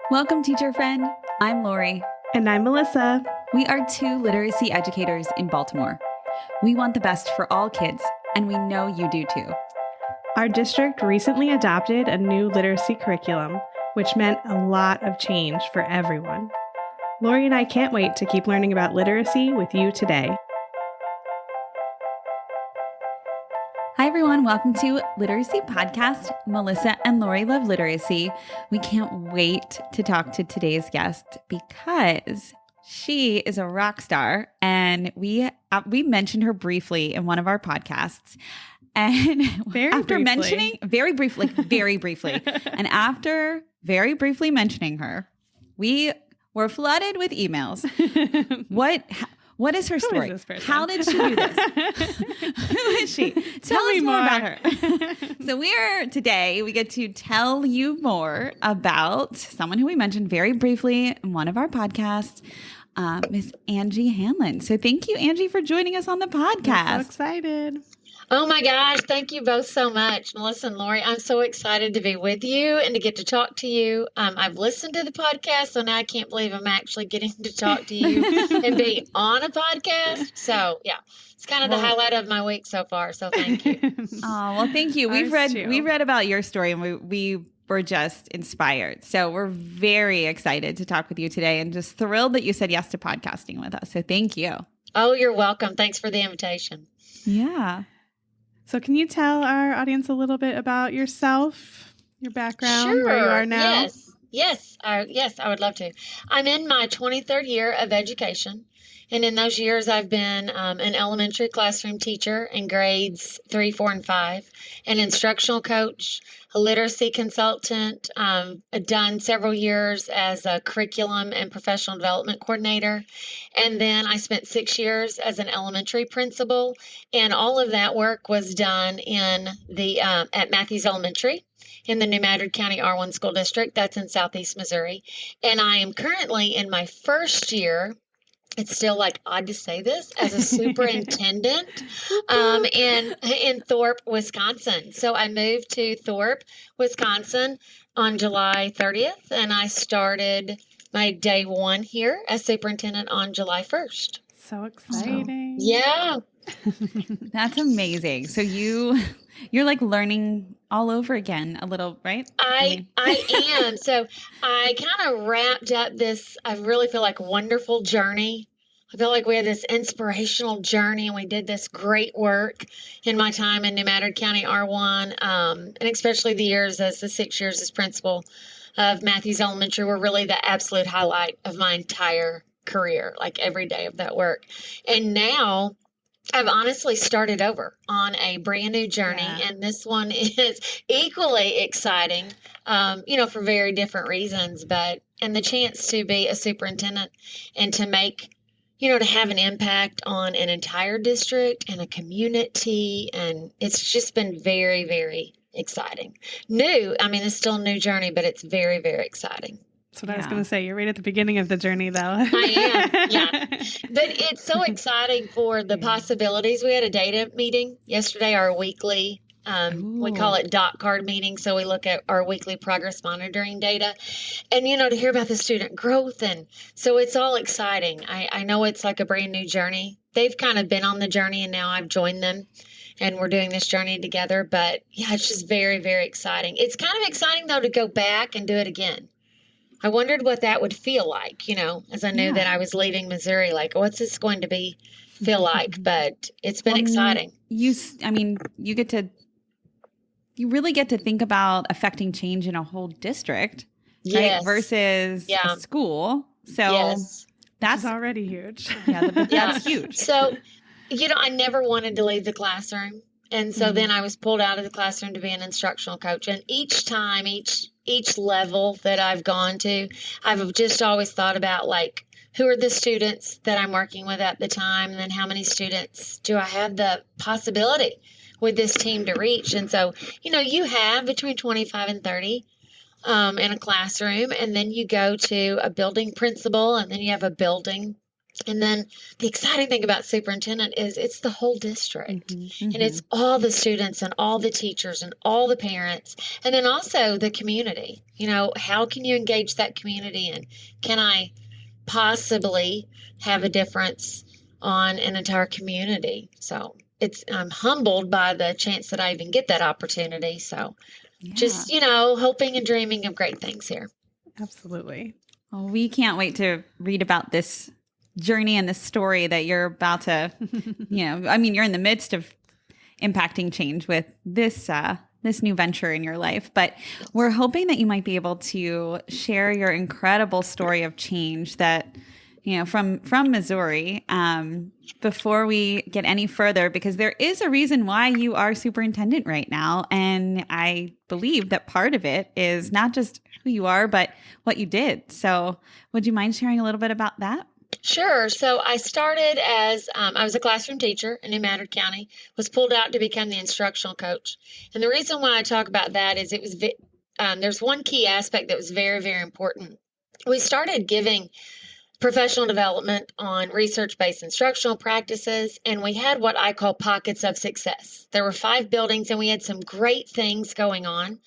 Welcome, teacher friend. I'm Lori. And I'm Melissa. We are two literacy educators in Baltimore. We want the best for all kids, and we know you do too. Our district recently adopted a new literacy curriculum, which meant a lot of change for everyone. Lori and I can't wait to keep learning about literacy with you today. Hi, everyone. Welcome to Literacy Podcast. Melissa and Lori love literacy. We can't wait to talk to today's guest because she is a rock star, and we mentioned her briefly in one of our podcasts. And after mentioning very briefly, and after very briefly mentioning her, we were flooded with emails. What is her story? Who is this person? How did she do this? Who is she? Tell us more about her. So we get to tell you more about someone who we mentioned very briefly in one of our podcasts, Miss Angie Hanlin. So thank you, Angie, for joining us on the podcast. I'm so excited. Oh my gosh, thank you both so much, Melissa and Lori. I'm so excited to be with you and to get to talk to you. I've listened to the podcast, so now I can't believe I'm actually getting to talk to you and be on a podcast. So yeah, it's kind of the highlight of my week so far. So thank you. Oh, well, thank you. We read about your story, and we were just inspired. So we're very excited to talk with you today, and just thrilled that you said yes to podcasting with us. So thank you. Oh, you're welcome. Thanks for the invitation. Yeah. So can you tell our audience a little bit about yourself, your background, Sure. where you are now? Yes, I would love to. I'm in my 23rd year of education. And in those years, I've been an elementary classroom teacher in grades 3, 4, and 5, an instructional coach, a literacy consultant. I've done several years as a curriculum and professional development coordinator. And then I spent 6 years as an elementary principal. And all of that work was done in the at Matthews Elementary in the New Madrid County R1 School District. That's in Southeast Missouri. And I am currently in my first year. It's still odd to say this, as a superintendent in Thorpe, Wisconsin. So I moved to Thorpe, Wisconsin on July 30th, and I started my day one here as superintendent on July 1st. So exciting. Yeah. That's amazing. So you're learning all over again a little, right? I am. So I kind of wrapped up this, I really feel like, wonderful journey. I feel like we had this inspirational journey, and we did this great work in my time in New Madrid County R1, and especially the 6 years as principal of Matthews Elementary were really the absolute highlight of my entire career, every day of that work. And now I've honestly started over on a brand new journey, and this one is equally exciting, for very different reasons, and the chance to be a superintendent and to make, to have an impact on an entire district and a community, and it's just been very, very exciting. It's still a new journey, but it's very, very exciting. That's what I was going to say. You're right at the beginning of the journey, though. I am, yeah. But it's so exciting for the possibilities. We had a data meeting yesterday, our weekly, we call it dot card meeting. So we look at our weekly progress monitoring data and, to hear about the student growth. And so it's all exciting. I know it's like a brand new journey. They've kind of been on the journey, and now I've joined them, and we're doing this journey together. But yeah, it's just very, very exciting. It's kind of exciting, though, to go back and do it again. I wondered what that would feel like, as I knew that I was leaving Missouri, what's this going to feel like? But it's been exciting. You really get to think about affecting change in a whole district, right? Versus a school. So that's already huge. Yeah, that's huge. So, I never wanted to leave the classroom. And so then I was pulled out of the classroom to be an instructional coach. And each time, each level that I've gone to, I've just always thought about who are the students that I'm working with at the time, and then how many students do I have the possibility with this team to reach. And so, you have between 25 and 30 in a classroom, and then you go to a building principal, and then you have a building And then the exciting thing about superintendent is it's the whole district, Mm-hmm. and it's all the students and all the teachers and all the parents, and then also the community. How can you engage that community, and can I possibly have a difference on an entire community? So I'm humbled by the chance that I even get that opportunity. So just, hoping and dreaming of great things here. Absolutely. Well, we can't wait to read about this journey and this story that you're about to, you're in the midst of impacting change with this new venture in your life. But we're hoping that you might be able to share your incredible story of change that, from Missouri, before we get any further, because there is a reason why you are superintendent right now. And I believe that part of it is not just who you are, but what you did. So would you mind sharing a little bit about that? Sure. So I started as I was a classroom teacher in New Madrid County, was pulled out to become the instructional coach. And the reason why I talk about that is there's one key aspect that was very, very important. We started giving professional development on research-based instructional practices, and we had what I call pockets of success. There were 5 buildings, and we had some great things going on.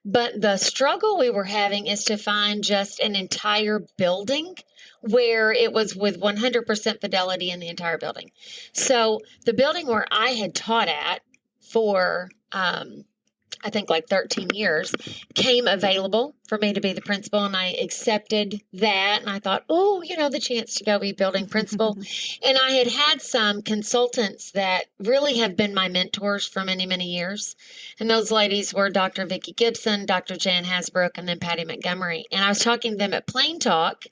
But the struggle we were having is to find just an entire building where it was with 100% fidelity in the entire building. So the building where I had taught at for, I think like 13 years, came available for me to be the principal, and I accepted that. And I thought, the chance to go be building principal. And I had some consultants that really have been my mentors for many, many years. And those ladies were Dr. Vicki Gibson, Dr. Jan Hasbrook, and then Patty Montgomery. And I was talking to them at Plain Talk.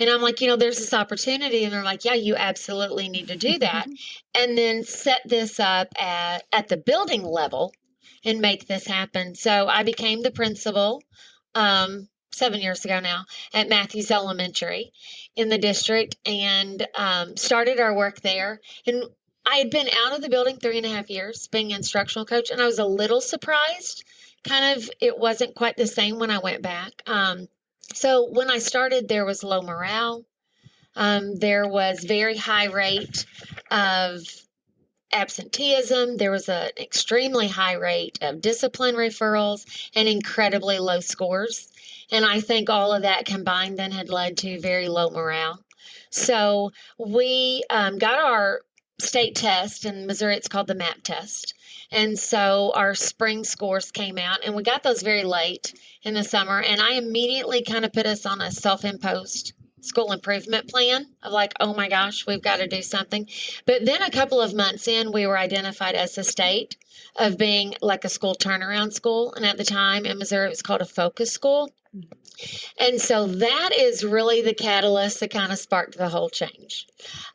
And I'm like, there's this opportunity. And they're like, yeah, you absolutely need to do that. And then set this up at the building level and make this happen. So I became the principal 7 years ago now at Matthews Elementary in the district, and started our work there. And I had been out of the building 3.5 years being an instructional coach, and I was a little surprised. It wasn't quite the same when I went back. So when I started, there was low morale. There was very high rate of absenteeism. There was an extremely high rate of discipline referrals and incredibly low scores. And I think all of that combined then had led to very low morale. So we got our state test. In Missouri, it's called the MAP test. And so our spring scores came out, and we got those very late in the summer. And I immediately kind of put us on a self-imposed school improvement plan of like, oh my gosh, we've got to do something. But then a couple of months in, we were identified as the state of being like a school turnaround school. And at the time in Missouri, it was called a focus school. And so that is really the catalyst that kind of sparked the whole change.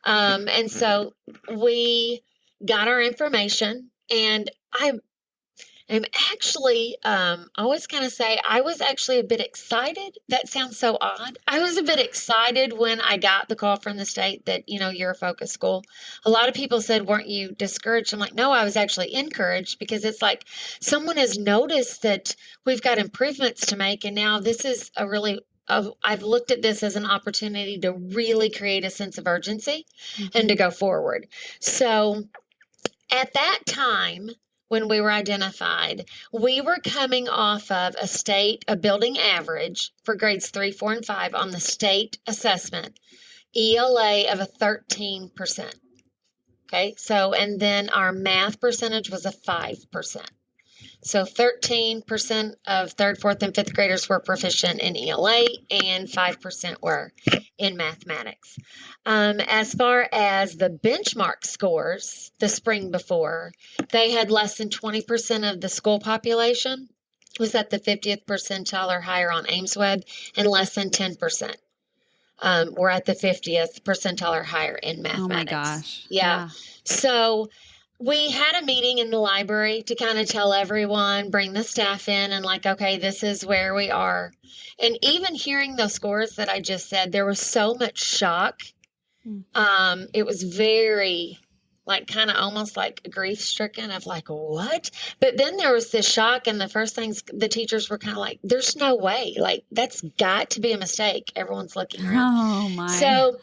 And so we got our information, and I'm actually, I always kind of say I was actually a bit excited. That sounds so odd. I was a bit excited when I got the call from the state that, you're a focus school. A lot of people said, weren't you discouraged? I'm like, no, I was actually encouraged, because it's like someone has noticed that we've got improvements to make. And now this is I've looked at this as an opportunity to really create a sense of urgency and to go forward. So at that time, when we were identified, we were coming off of a building average for grades 3, 4, and 5 on the state assessment, ELA of a 13%. Okay, so, and then our math percentage was a 5%. So 13% of 3rd, 4th, and 5th graders were proficient in ELA, and 5% were in mathematics. As far as the benchmark scores, the spring before, they had less than 20% of the school population was at the 50th percentile or higher on AIMSweb, and less than 10% were at the 50th percentile or higher in mathematics. Oh my gosh. Yeah. So we had a meeting in the library to kind of tell everyone, bring the staff in, and like, okay, this is where we are. And even hearing those scores that I just said, there was so much shock. It was very, like, kind of almost like grief stricken of like, what? But then there was this shock, and the first things the teachers were kind of like, there's no way, like, that's got to be a mistake. Everyone's looking around. Oh my. So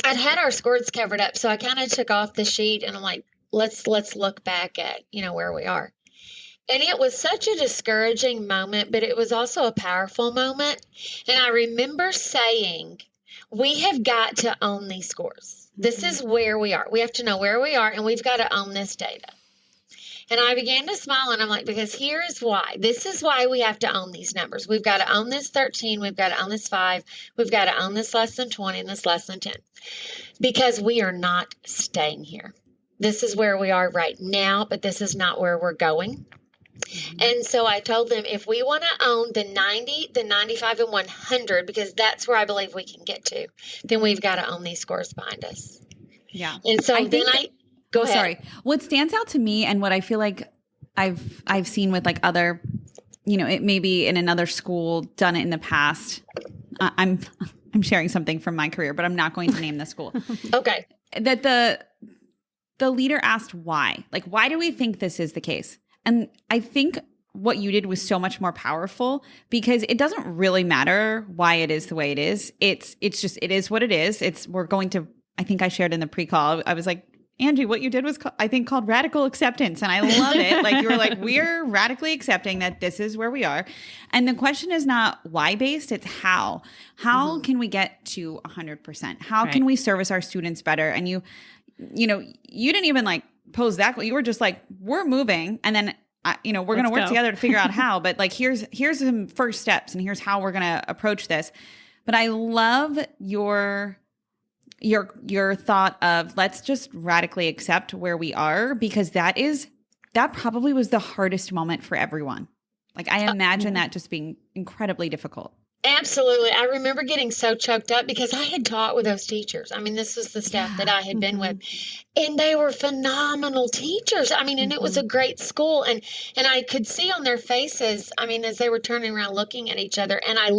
I'd had our scores covered up, so I kind of took off the sheet and I'm like, let's look back at, where we are. And it was such a discouraging moment, but it was also a powerful moment. And I remember saying, we have got to own these scores. This is where we are. We have to know where we are, and we've got to own this data. And I began to smile, and I'm like, because here is why. This is why we have to own these numbers. We've got to own this 13. We've got to own this 5. We've got to own this less than 20 and this less than 10. Because we are not staying here. This is where we are right now, but this is not where we're going. And so I told them, if we want to own the 90, the 95, and 100, because that's where I believe we can get to, then we've got to own these scores behind us. Yeah. And so go ahead. Sorry. What stands out to me and what I feel like I've seen with like other, it may be in another school done it in the past. I'm sharing something from my career, but I'm not going to name the school. Okay. That the leader asked why. Like, why do we think this is the case? And I think what you did was so much more powerful because it doesn't really matter why it is the way it is. It's just, it is what it is. I think I shared in the pre-call, I was like, Angie, what you did was, I think, called radical acceptance. And I love it. Like, you were like, we're radically accepting that this is where we are. And the question is not why based, it's how. How can we get to 100%? How can we service our students better? And you didn't even like pose that. You were just like, we're moving. And then, we're going to work together to figure out how. But like, here's some first steps and here's how we're going to approach this. But I love your thought of let's just radically accept where we are, because that probably was the hardest moment for everyone. Like, I imagine that just being incredibly difficult. Absolutely. I remember getting so choked up because I had taught with those teachers. I mean, this was the staff that I had been with, and they were phenomenal teachers. I mean, and it was a great school, and I could see on their faces, I mean, as they were turning around looking at each other, and I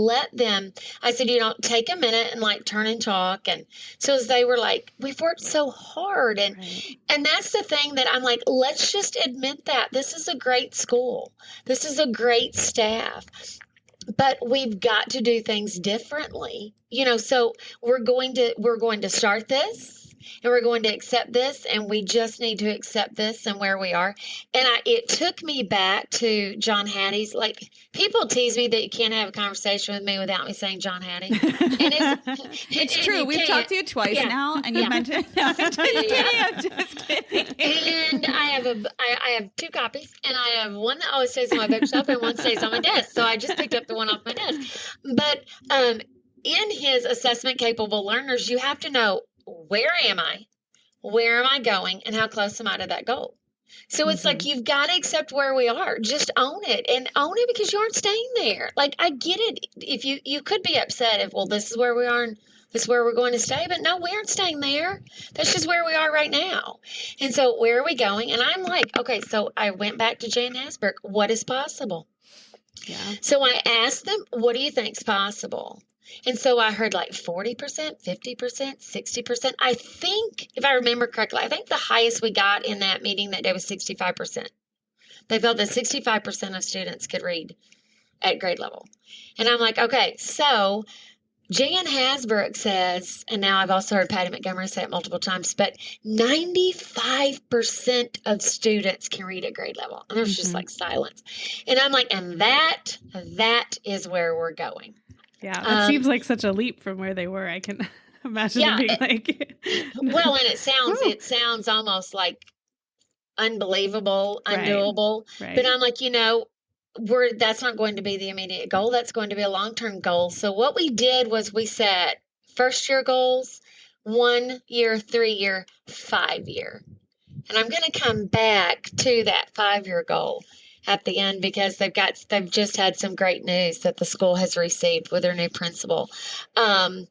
said, take a minute and like turn and talk. And so as they were like, we've worked so hard. And that's the thing that I'm like, let's just admit that this is a great school. This is a great staff. But we've got to do things differently, so we're going to start this and we're going to accept this, and we just need to accept this and where we are. And it took me back to John Hattie's, like, people tease me that you can't have a conversation with me without me saying John Hattie. It's true. We've talked to you twice now, and you've mentioned, I'm just kidding. And I have 2 copies, and I have one that always stays on my bookshelf and one stays on my desk. So I just picked up the one off my desk. But in his assessment capable learners, you have to know, where am I? Where am I going? And how close am I to that goal? So it's like, you've got to accept where we are. Just own it, and own it because you aren't staying there. Like, I get it. If you could be upset if, well, this is where we are and this is where we're going to stay, but no, we aren't staying there. That's just where we are right now. And so where are we going? And I'm like, okay, so I went back to Jan Hasbrook. What is possible? Yeah. So I asked them, what do you think's possible? And so I heard like 40%, 50%, 60%. I think, if I remember correctly, I think the highest we got in that meeting that day was 65%. They felt that 65% of students could read at grade level. And I'm like, okay, so Jan Hasbrook says, and now I've also heard Patty Montgomery say it multiple times, but 95% of students can read at grade level. And there's just like silence. And I'm like, and that is where we're going. Yeah, that seems like such a leap from where they were. I can imagine it being like. Well, and it sounds almost like unbelievable, undoable. Right. But I'm like, that's not going to be the immediate goal. That's going to be a long-term goal. So what we did was we set first-year goals, 1 year, 3 year, 5 year, and I'm going to come back to that 5-year goal at the end, because they've just had some great news that the school has received with their new principal. And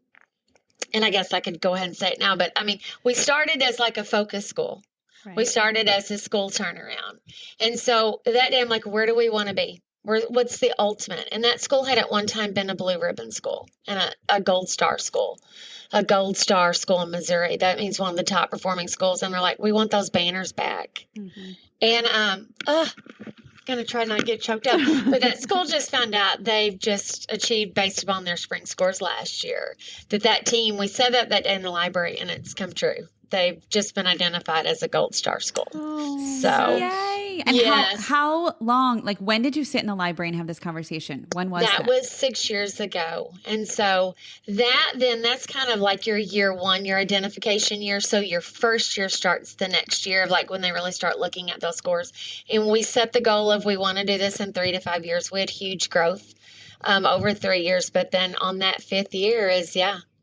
I guess I could go ahead and say it now, but I mean, we started as like a focus school. Right. We started as a school turnaround. And so that day I'm like, where do we want to be? What's the ultimate? And that school had at one time been a blue ribbon school and a gold star school. A gold star school in Missouri. That means one of the top performing schools. And they're like, we want those banners back. Mm-hmm. And going to try not to get choked up. But that school just found out they've just achieved, based upon their spring scores last year, that team, we said that day in the library, and it's come true. They've just been identified as a Gold Star school. Oh, so, yay! And yes. how long? Like, when did you sit in the library and have this conversation? When was that? That was 6 years ago. And so that's kind of like your year one, your identification year. So your first year starts the next year, like when they really start looking at those scores. And we set the goal of we want to do this in 3 to 5 years. We had huge growth over 3 years. But then on that 5th year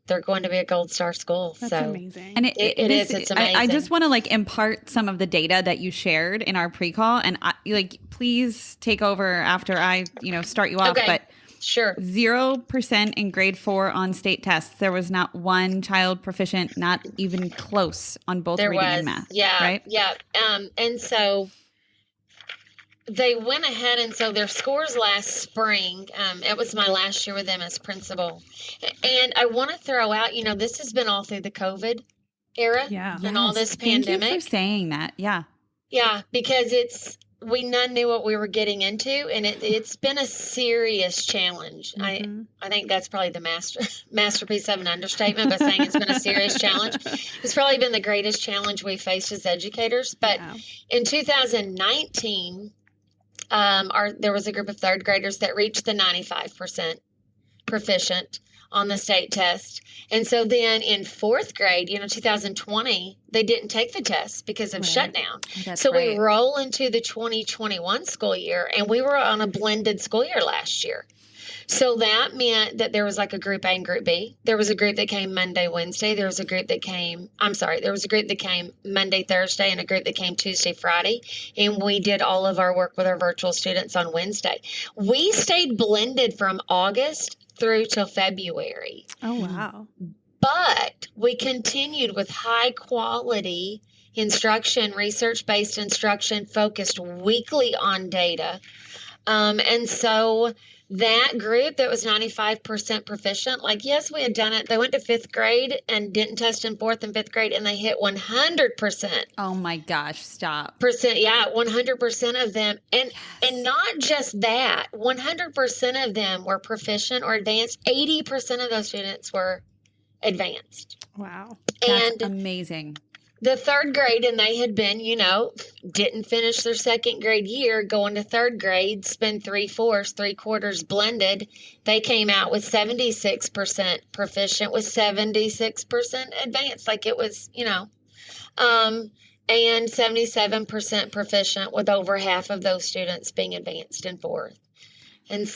they're going to be a Gold Star school. That's amazing. And it is. It's amazing. I just want to like impart some of the data that you shared in our pre-call, and please take over after I, start you off. Okay. But sure, 0% in grade 4 on state tests. There was not one child proficient, not even close on both reading and math. Yeah, right. Yeah, and so they went ahead, and so their scores last spring, it was my last year with them as principal. And I want to throw out, this has been all through the COVID era and all this pandemic. Thank you for saying that. Yeah. Yeah, because we none knew what we were getting into, and it's been a serious challenge. Mm-hmm. I think that's probably the masterpiece of an understatement by saying it's been a serious challenge. It's probably been the greatest challenge we faced as educators. But in 2019, there was a group of third graders that reached the 95% proficient on the state test. And so then in 4th grade, 2020, they didn't take the test because of shutdown. So we roll into the 2021 school year, and we were on a blended school year last year. So that meant that there was like a group A and group B. There was a group that came Monday, Wednesday. There was a group that came Monday, Thursday, and a group that came Tuesday, Friday. And we did all of our work with our virtual students on Wednesday. We stayed blended from August through till February. Oh, wow. But we continued with high quality instruction, research-based instruction, focused weekly on data. And so that group that was 95% proficient, yes, we had done it. They went to 5th grade and didn't test in 4th and 5th grade, and they hit 100%. Oh my gosh, stop. 100% of them. And not just that, 100% of them were proficient or advanced. 80% of those students were advanced. Wow. That's amazing. The 3rd grade, and they had been, didn't finish their 2nd grade year, going to 3rd grade, spend 3/4 blended. They came out with 76% proficient, with 76% advanced. It was, and 77% proficient, with over half of those students being advanced in 4th. And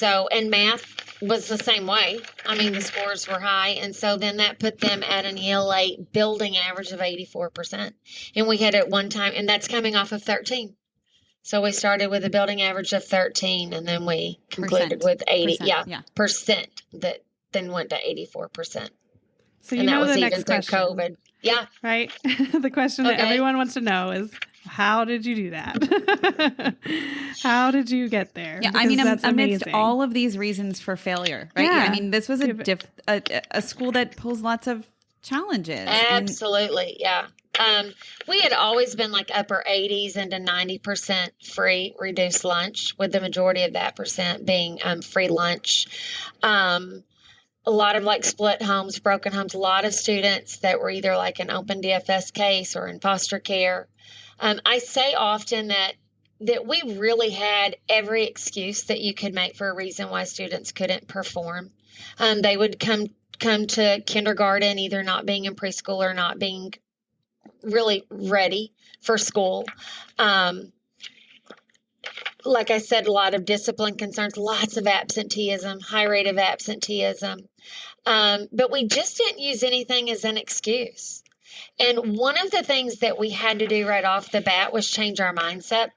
math was the same way. The scores were high. And so then that put them at an ELA building average of 84%. And we had at one time, and that's coming off of 13. So we started with a building average of 13, and then we concluded with 80. Percent that then went to 84%. So that was the even next question. COVID. Yeah. Right. The question that everyone wants to know is, how did you do that? How did you get there? Yeah, Because amidst all of these reasons for failure, right? Yeah. This was a school that posed lots of challenges. Absolutely, yeah. We had always been upper 80s into 90% free reduced lunch, with the majority of that percent being free lunch. A lot of split homes, broken homes, a lot of students that were either an open DFS case or in foster care. I say often that we really had every excuse that you could make for a reason why students couldn't perform. They would come to kindergarten either not being in preschool or not being really ready for school. Like I said, a lot of discipline concerns, lots of absenteeism, high rate of absenteeism. But we just didn't use anything as an excuse. And one of the things that we had to do right off the bat was change our mindset.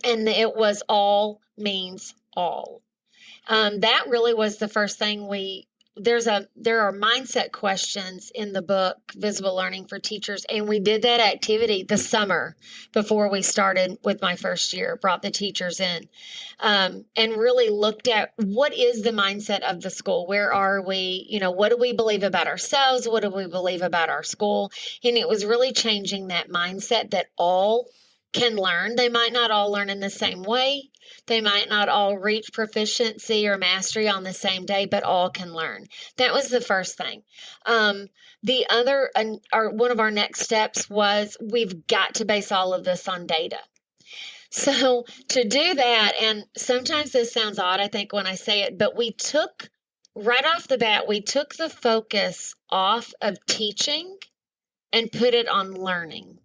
And it was all means all. That really was the first thing there are mindset questions in the book, Visible Learning for Teachers. And we did that activity the summer before we started with my first year, brought the teachers in, and really looked at what is the mindset of the school? Where are we? What do we believe about ourselves? What do we believe about our school? And it was really changing that mindset that all can learn. They might not all learn in the same way. They might not all reach proficiency or mastery on the same day, but all can learn. That was the first thing. The other, one of our next steps was we've got to base all of this on data. So to do that, and sometimes this sounds odd, I think, when I say it, but right off the bat, we took the focus off of teaching and put it on learning.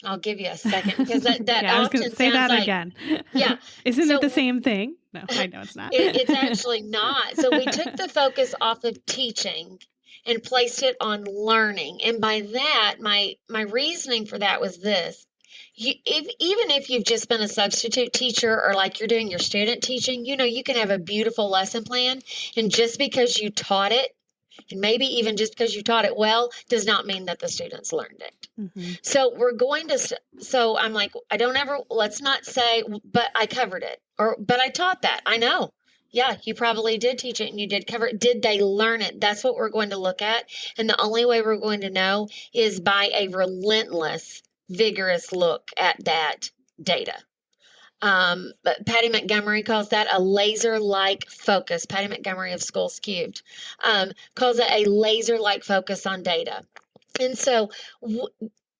I'll give you a second because that yeah, often I was say sounds that again. Yeah. Isn't it the same thing? No, I know it's not. It's actually not. So we took the focus off of teaching and placed it on learning. And by that, my reasoning for that was this. Even if you've just been a substitute teacher or like you're doing your student teaching, you can have a beautiful lesson plan. And just because you taught it, and maybe even just because you taught it well, does not mean that the students learned it. Mm-hmm. So I'm like, let's not say, but I covered it but I taught that. I know. Yeah, you probably did teach it and you did cover it. Did they learn it? That's what we're going to look at. And the only way we're going to know is by a relentless, vigorous look at that data. But Patty Montgomery calls that a laser-like focus. Patty Montgomery of Schools Cubed calls it a laser-like focus on data. And so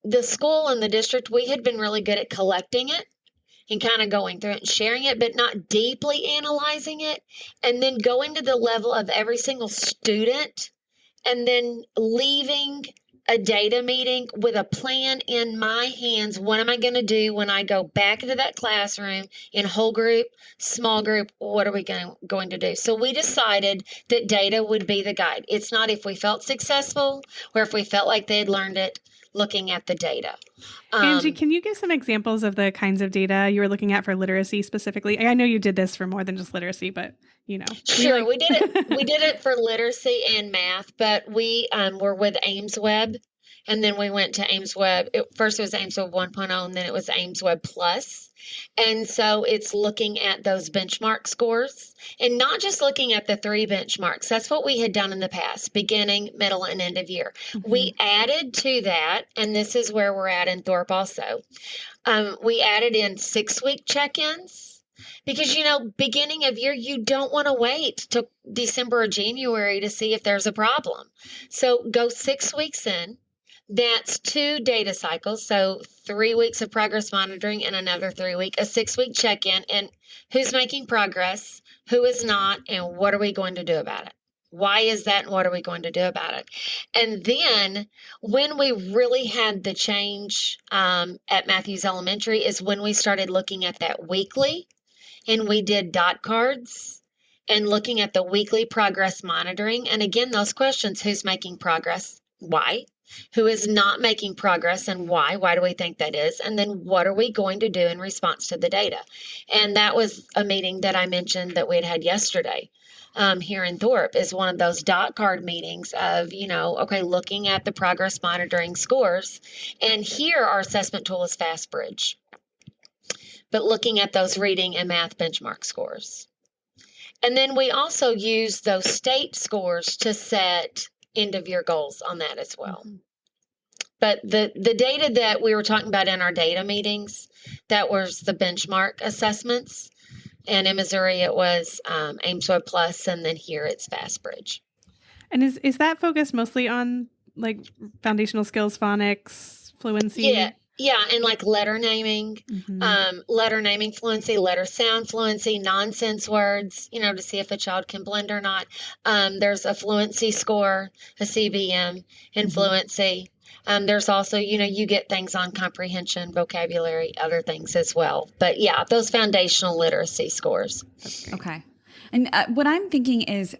the school and the district, we had been really good at collecting it and kind of going through it and sharing it, but not deeply analyzing it. And then going to the level of every single student and then leaving a data meeting with a plan in my hands. What am I going to do when I go back into that classroom in whole group, small group? What are we going to do? So we decided that data would be the guide. It's not if we felt successful or if we felt like they had learned it, looking at the data. Angie, can you give some examples of the kinds of data you were looking at for literacy specifically? I know you did this for more than just literacy, but Sure, we did it. We did it for literacy and math, but we were with Ames Web, and then we went to Ames Web. First it was Ames Web 1.0, and then it was Ames Web Plus. And so it's looking at those benchmark scores and not just looking at the 3 benchmarks. That's what we had done in the past, beginning, middle, and end of year. Mm-hmm. We added to that, and this is where we're at in Thorpe also. We added in 6-week check-ins. Because, beginning of year, you don't want to wait till December or January to see if there's a problem. So go 6 weeks in. That's 2 data cycles. So 3 weeks of progress monitoring and another 3-week, a 6-week check-in. And who's making progress, who is not, and what are we going to do about it? Why is that, and what are we going to do about it? And then when we really had the change at Matthews Elementary is when we started looking at that weekly. And we did dot cards and looking at the weekly progress monitoring. And again, those questions, who's making progress? Why? Who is not making progress and why? Why do we think that is? And then what are we going to do in response to the data? And that was a meeting that I mentioned that we had yesterday here in Thorpe is one of those dot card meetings of, looking at the progress monitoring scores. And here our assessment tool is FastBridge. But looking at those reading and math benchmark scores. And then we also use those state scores to set end-of-year goals on that as well. Mm-hmm. But the data that we were talking about in our data meetings, that was the benchmark assessments. And in Missouri, it was Ames Web Plus, and then here it's FastBridge. And is that focused mostly on, like, foundational skills, phonics, fluency? Yeah, and like letter naming, fluency, letter sound fluency, nonsense words, to see if a child can blend or not. There's a fluency score, a CBM in fluency. There's also, you get things on comprehension, vocabulary, other things as well. But yeah, those foundational literacy scores. Okay. And what I'm thinking is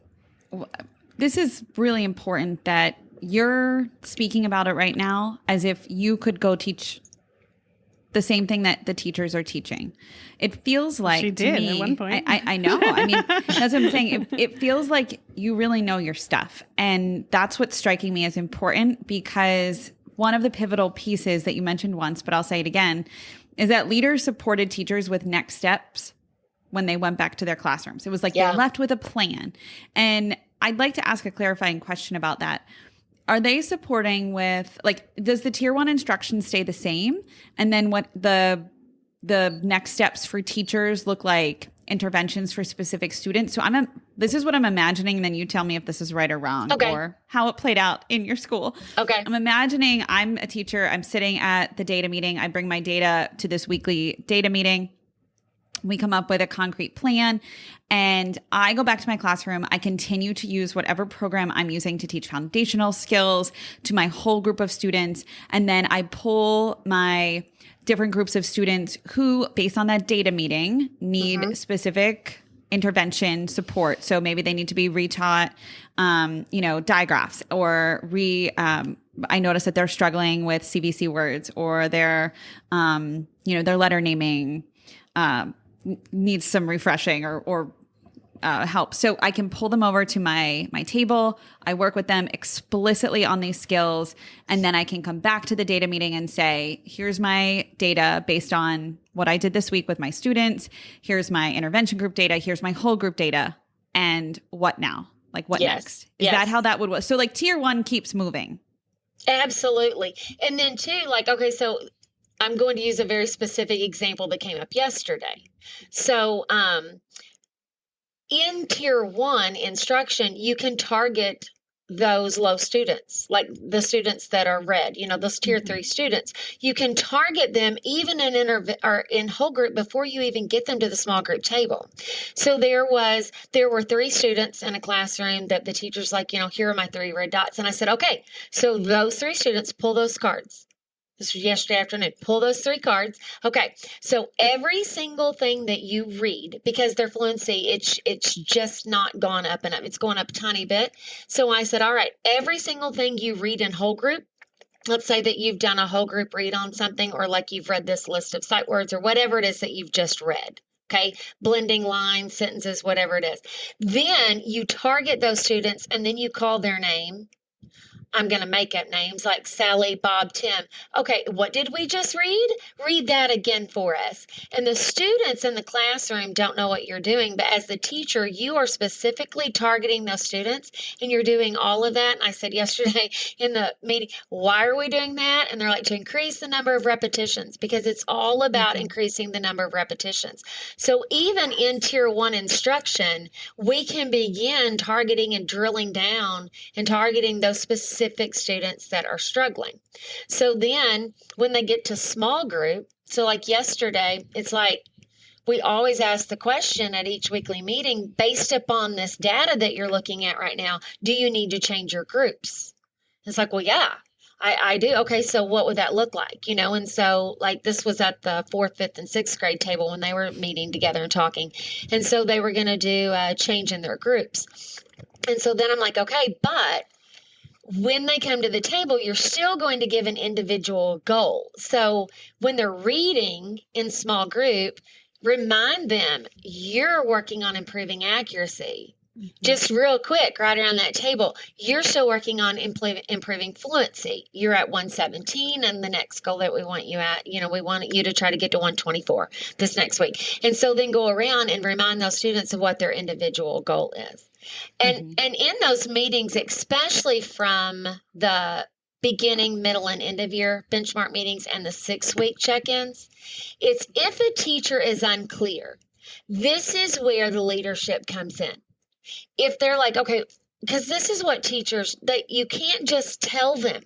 this is really important that you're speaking about it right now as if you could go teach the same thing that the teachers are teaching. It feels like she did at one point. I know. I mean, that's what I'm saying. It feels like you really know your stuff. And that's what's striking me as important because one of the pivotal pieces that you mentioned once, but I'll say it again, is that leaders supported teachers with next steps when they went back to their classrooms. It was like they left with a plan. And I'd like to ask a clarifying question about that. are they supporting with, like, does the tier 1 instruction stay the same? And then what the next steps for teachers look like interventions for specific students? So this is what I'm imagining. And then you tell me if this is right or wrong, or how it played out in your school. Okay. I'm imagining I'm a teacher. I'm sitting at the data meeting. I bring my data to this weekly data meeting. We come up with a concrete plan, and I go back to my classroom. I continue to use whatever program I'm using to teach foundational skills to my whole group of students. And then I pull my different groups of students who, based on that data meeting, need specific intervention support. So maybe they need to be retaught, digraphs, or I notice that they're struggling with CVC words, or their letter naming needs some refreshing or help. So I can pull them over to my table. I work with them explicitly on these skills. And then I can come back to the data meeting and say, here's my data based on what I did this week with my students. Here's my intervention group data. Here's my whole group data. And what now? Like, what next? Is that how that would work? So like tier 1 keeps moving. Absolutely. And then too, like, okay, so I'm going to use a very specific example that came up yesterday. So in tier 1 instruction, you can target those low students, like the students that are red, those tier 3 students. You can target them even in whole group before you even get them to the small group table. So there were 3 students in a classroom that the teacher's like, here are my 3 red dots. And I said, okay, so those 3 students, pull those cards. This was yesterday afternoon. Pull those 3 cards. Okay. So every single thing that you read, because their fluency, it's just not gone up and up. It's going up a tiny bit. So I said, all right, every single thing you read in whole group, let's say that you've done a whole group read on something, or like you've read this list of sight words or whatever it is that you've just read. Okay. Blending lines, sentences, whatever it is. Then you target those students and then you call their name. I'm going to make up names like Sally, Bob, Tim. Okay, what did we just read? Read that again for us. And the students in the classroom don't know what you're doing, but as the teacher, you are specifically targeting those students, and you're doing all of that. And I said yesterday in the meeting, why are we doing that? And they're like, to increase the number of repetitions, because it's all about increasing the number of repetitions. So even in tier 1 instruction, we can begin targeting and drilling down and targeting those specific students that are struggling. So then when they get to small group, so like yesterday, it's like we always ask the question at each weekly meeting, based upon this data that you're looking at right now, do you need to change your groups? It's like, well, yeah, I do. Okay, so what would that look like? And so like this was at the 4th, 5th, and 6th grade table when they were meeting together and talking. And so they were going to do a change in their groups. And so then I'm like, okay, but when they come to the table, you're still going to give an individual goal. So when they're reading in small group, remind them you're working on improving accuracy. Just real quick, right around that table, you're still working on improving fluency. You're at 117, and the next goal that we want you at, we want you to try to get to 124 this next week. And so then go around and remind those students of what their individual goal is. And in those meetings, especially from the beginning, middle, and end of year benchmark meetings and the 6-week check-ins, it's if a teacher is unclear, this is where the leadership comes in. If they're like, okay, because this is what teachers, that you can't just tell them,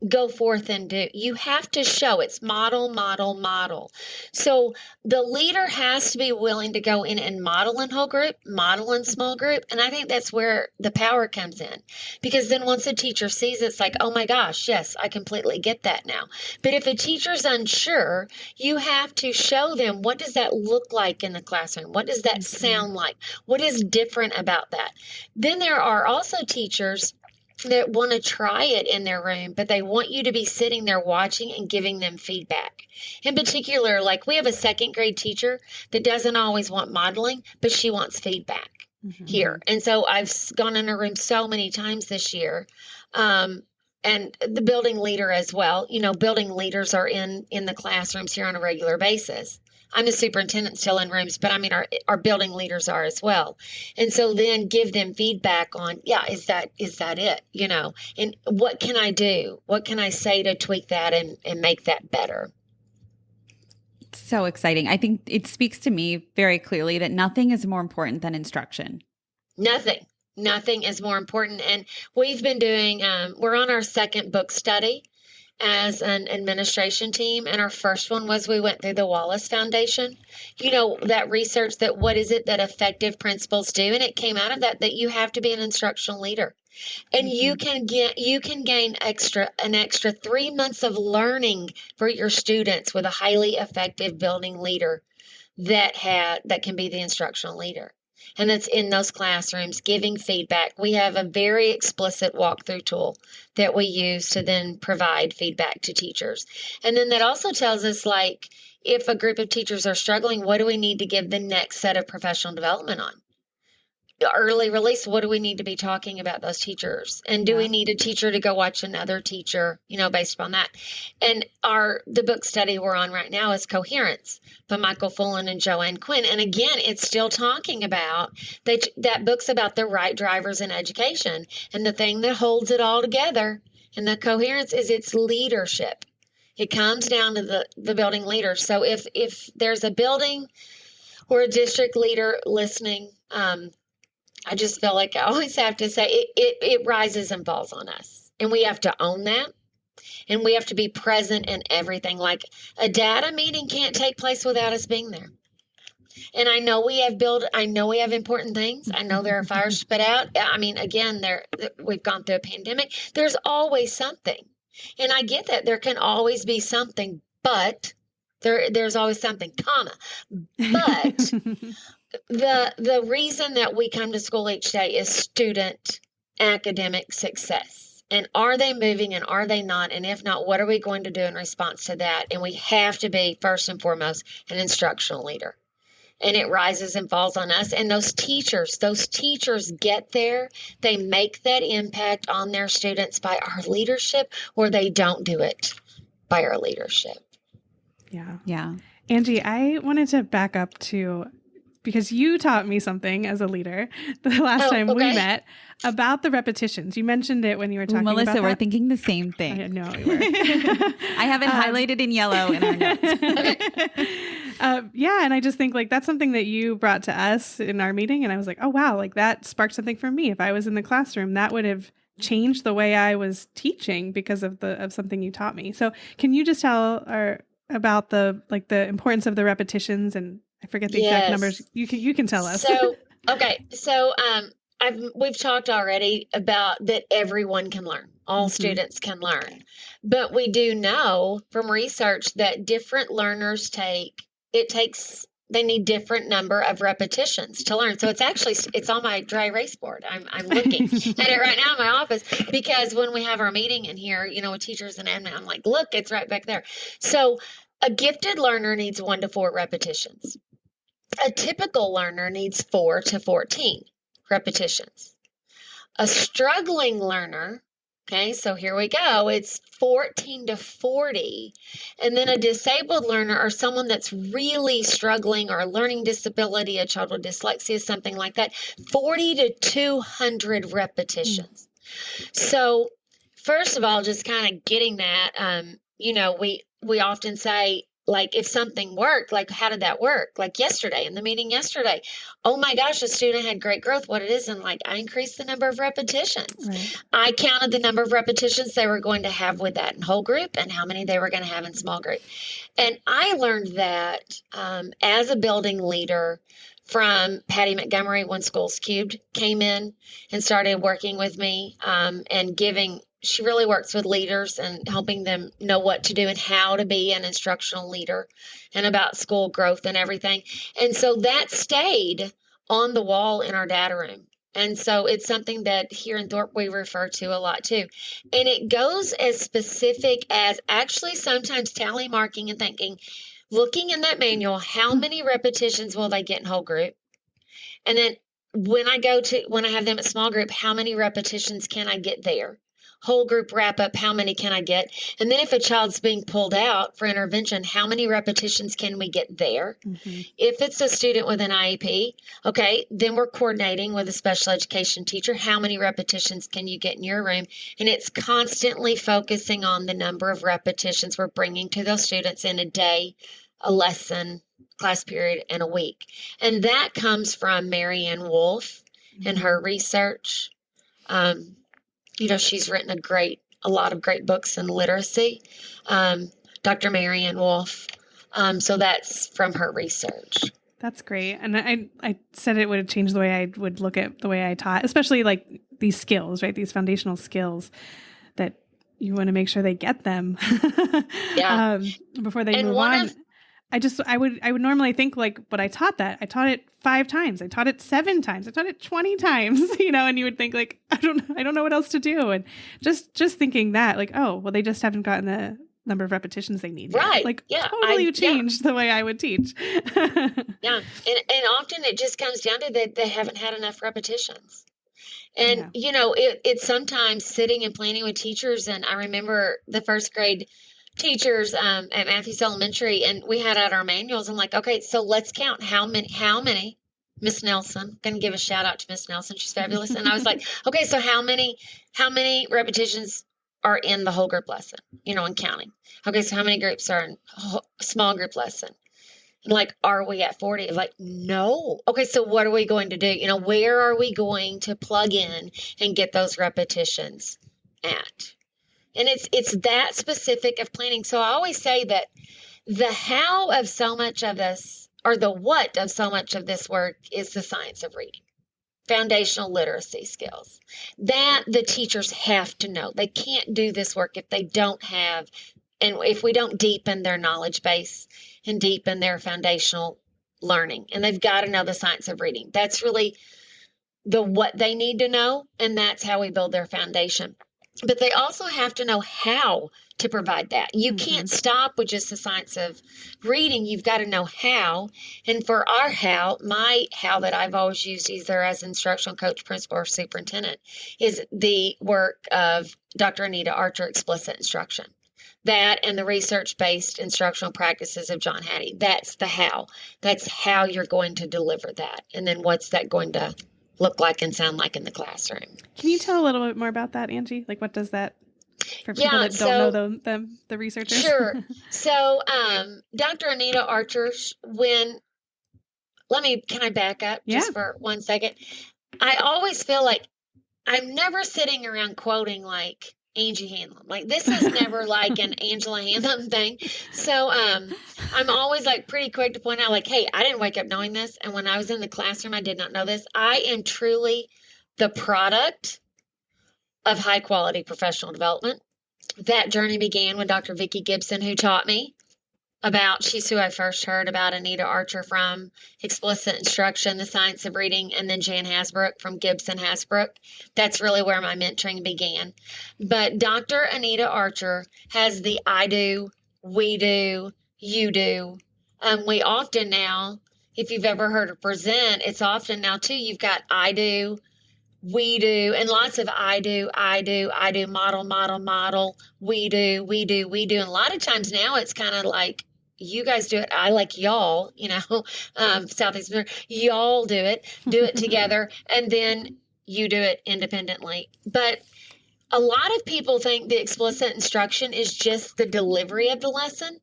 go forth and do. You have to show. It's model, model, model. So the leader has to be willing to go in and model in whole group, model in small group. And I think that's where the power comes in, because then once a teacher sees it, it's like, oh my gosh, yes, I completely get that now. But if a teacher's unsure, you have to show them, what does that look like in the classroom? What does that sound like? What is different about that? Then there are also teachers that want to try it in their room, but they want you to be sitting there watching and giving them feedback. In particular, like we have a 2nd grade teacher that doesn't always want modeling, but she wants feedback here. And so I've gone in her room so many times this year. And the building leader as well. Building leaders are in the classrooms here on a regular basis. I'm a superintendent still in rooms, but I mean, our building leaders are as well. And so then give them feedback on, is that it? And what can I do? What can I say to tweak that and make that better? So exciting. I think it speaks to me very clearly that nothing is more important than instruction. Nothing is more important. And we've been doing, we're on our second book study as an administration team. And our first one was we went through the Wallace Foundation, that research that what is it that effective principals do? And it came out of that you have to be an instructional leader. And you can gain an extra 3 months of learning for your students with a highly effective building leader that can be the instructional leader. And that's in those classrooms giving feedback. We have a very explicit walkthrough tool that we use to then provide feedback to teachers. And then that also tells us, like, if a group of teachers are struggling, what do we need to give the next set of professional development on? The early release, what do we need to be talking about those teachers? And do we need a teacher to go watch another teacher, based upon that? And the book study we're on right now is Coherence by Michael Fullen and Joanne Quinn. And again, it's still talking about that book's about the right drivers in education. And the thing that holds it all together and the coherence is its leadership. It comes down to the building leader. So if there's a building or a district leader listening, I just feel like I always have to say it rises and falls on us. And we have to own that. And we have to be present in everything. Like a data meeting can't take place without us being there. And I know we have important things. I know there are fires to put out. I mean, again, we've gone through a pandemic. There's always something. And I get that there can always be something, but there's always something, but the reason that we come to school each day is student academic success. And are they moving and are they not? And if not, what are we going to do in response to that? And we have to be, first and foremost, an instructional leader. And it rises and falls on us. And those teachers get there. They make that impact on their students by our leadership, or they don't do it by our leadership. Yeah. Angie, I wanted to back up to, because you taught me something as a leader the last time we met about the repetitions. You mentioned it when you were talking Melissa, about we're thinking the same thing. I know we were. I have it highlighted in yellow in our notes. And I just think like that's something that you brought to us in our meeting. And I was like, oh, wow, like that sparked something for me. If I was in the classroom, that would have changed the way I was teaching because of something you taught me. So can you just tell about the importance of the repetitions, and I forget the exact numbers. You can tell us. We've talked already about that everyone can learn. All students can learn. But we do know from research that different learners they need different number of repetitions to learn. So it's on my dry erase board. I'm looking at it right now in my office, because when we have our meeting in here, with teachers and admin, I'm like, look, it's right back there. So a gifted learner needs 1 to 4 repetitions. A typical learner needs 4 to 14 repetitions. A struggling learner, so here we go, it's 14 to 40. And then a disabled learner, or someone that's really struggling, or a learning disability, a child with dyslexia, something like that, 40 to 200 repetitions. So first of all, just kind of getting that, we often say, like, if something worked, like, how did that work? Like yesterday, in the meeting yesterday, oh my gosh, the student had great growth. What it is, and like, I increased the number of repetitions. Right. I counted the number of repetitions they were going to have with that in whole group and how many they were going to have in small group. And I learned that as a building leader from Patty Montgomery when Schools Cubed came in and started working with me and giving. She really works with leaders and helping them know what to do and how to be an instructional leader and about school growth and everything. And so that stayed on the wall in our data room. And so it's something that here in Thorpe we refer to a lot too. And it goes as specific as actually sometimes tally marking and thinking, looking in that manual, how many repetitions will they get in whole group? And then when I have them at small group, how many repetitions can I get there? whole group wrap up, how many can I get? And then if a child's being pulled out for intervention, how many repetitions can we get there? Mm-hmm. If it's a student with an IEP, okay, then we're coordinating with a special education teacher. How many repetitions can you get in your room? And it's constantly focusing on the number of repetitions we're bringing to those students in a day, a lesson, class period, and a week. And that comes from Marianne Wolf and her research. She's written a lot of great books in literacy. Dr. Marianne Wolf. So that's from her research. That's great. And I said it would have changed the way I would look at the way I taught, especially like these skills, right? These foundational skills that you want to make sure they get them before they move on. I would normally think like, but I taught it 5 times. I taught it 7 times. I taught it 20 times, and you would think like, I don't know what else to do. And just thinking that like, oh, well, they just haven't gotten the number of repetitions they need. Right. Yet. Like totally changed the way I would teach. Yeah. And often it just comes down to that they haven't had enough repetitions. And, it's sometimes sitting and planning with teachers. And I remember the first grade teachers at Matthews Elementary, and we had out our manuals. I'm like, okay, so let's count how many. Miss Nelson, going to give a shout out to Miss Nelson. She's fabulous. And I was like, okay, so how many repetitions are in the whole group lesson, and counting. Okay, so how many groups are in a small group lesson? And like, are we at 40? Like, no. Okay, so what are we going to do? Where are we going to plug in and get those repetitions at? And it's that specific of planning. So I always say that the how of so much of this, or the what of so much of this work, is the science of reading. Foundational literacy skills that the teachers have to know. They can't do this work if they don't have, and if we don't deepen their knowledge base and deepen their foundational learning. And they've got to know the science of reading. That's really the what they need to know, and that's how we build their foundation. But they also have to know how to provide that. You can't stop with just the science of reading. You've got to know how. And for our how, my how that I've always used either as instructional coach, principal, or superintendent is the work of Dr. Anita Archer, Explicit Instruction. That and the research-based instructional practices of John Hattie. That's the how. That's how you're going to deliver that. And then what's that going to look like and sound like in the classroom. Can you tell a little bit more about that, Angie? Like, what does that, for people that don't know the researchers? Sure. So, Dr. Anita Archer, can I back up just for 1 second? I always feel like I'm never sitting around quoting like Angie Hanlin. Like, this is never like an Angela Hanlin thing. So I'm always like pretty quick to point out like, hey, I didn't wake up knowing this. And when I was in the classroom, I did not know this. I am truly the product of high quality professional development. That journey began with Dr. Vicki Gibson, who taught me about, she's who I first heard about Anita Archer from, Explicit Instruction, the Science of Reading, and then Jan Hasbrook from Gibson Hasbrook. That's really where my mentoring began. But Dr. Anita Archer has the I do, we do, you do. We often now, if you've ever heard her present, it's often now too, you've got I do, we do, and lots of I do, model, we do. And a lot of times now it's kind of like, you guys do it. I like y'all, Southeast America, y'all do it together, and then you do it independently. But a lot of people think the explicit instruction is just the delivery of the lesson.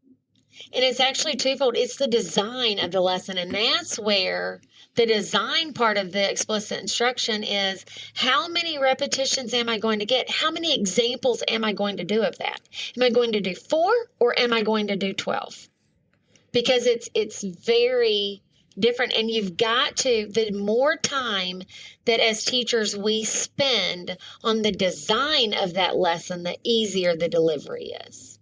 And it's actually twofold. It's the design of the lesson. And that's where the design part of the explicit instruction is, how many repetitions am I going to get? How many examples am I going to do of that? Am I going to do 4 or am I going to do 12? Because it's very different. And you've got to, the more time that as teachers we spend on the design of that lesson, the easier the delivery is.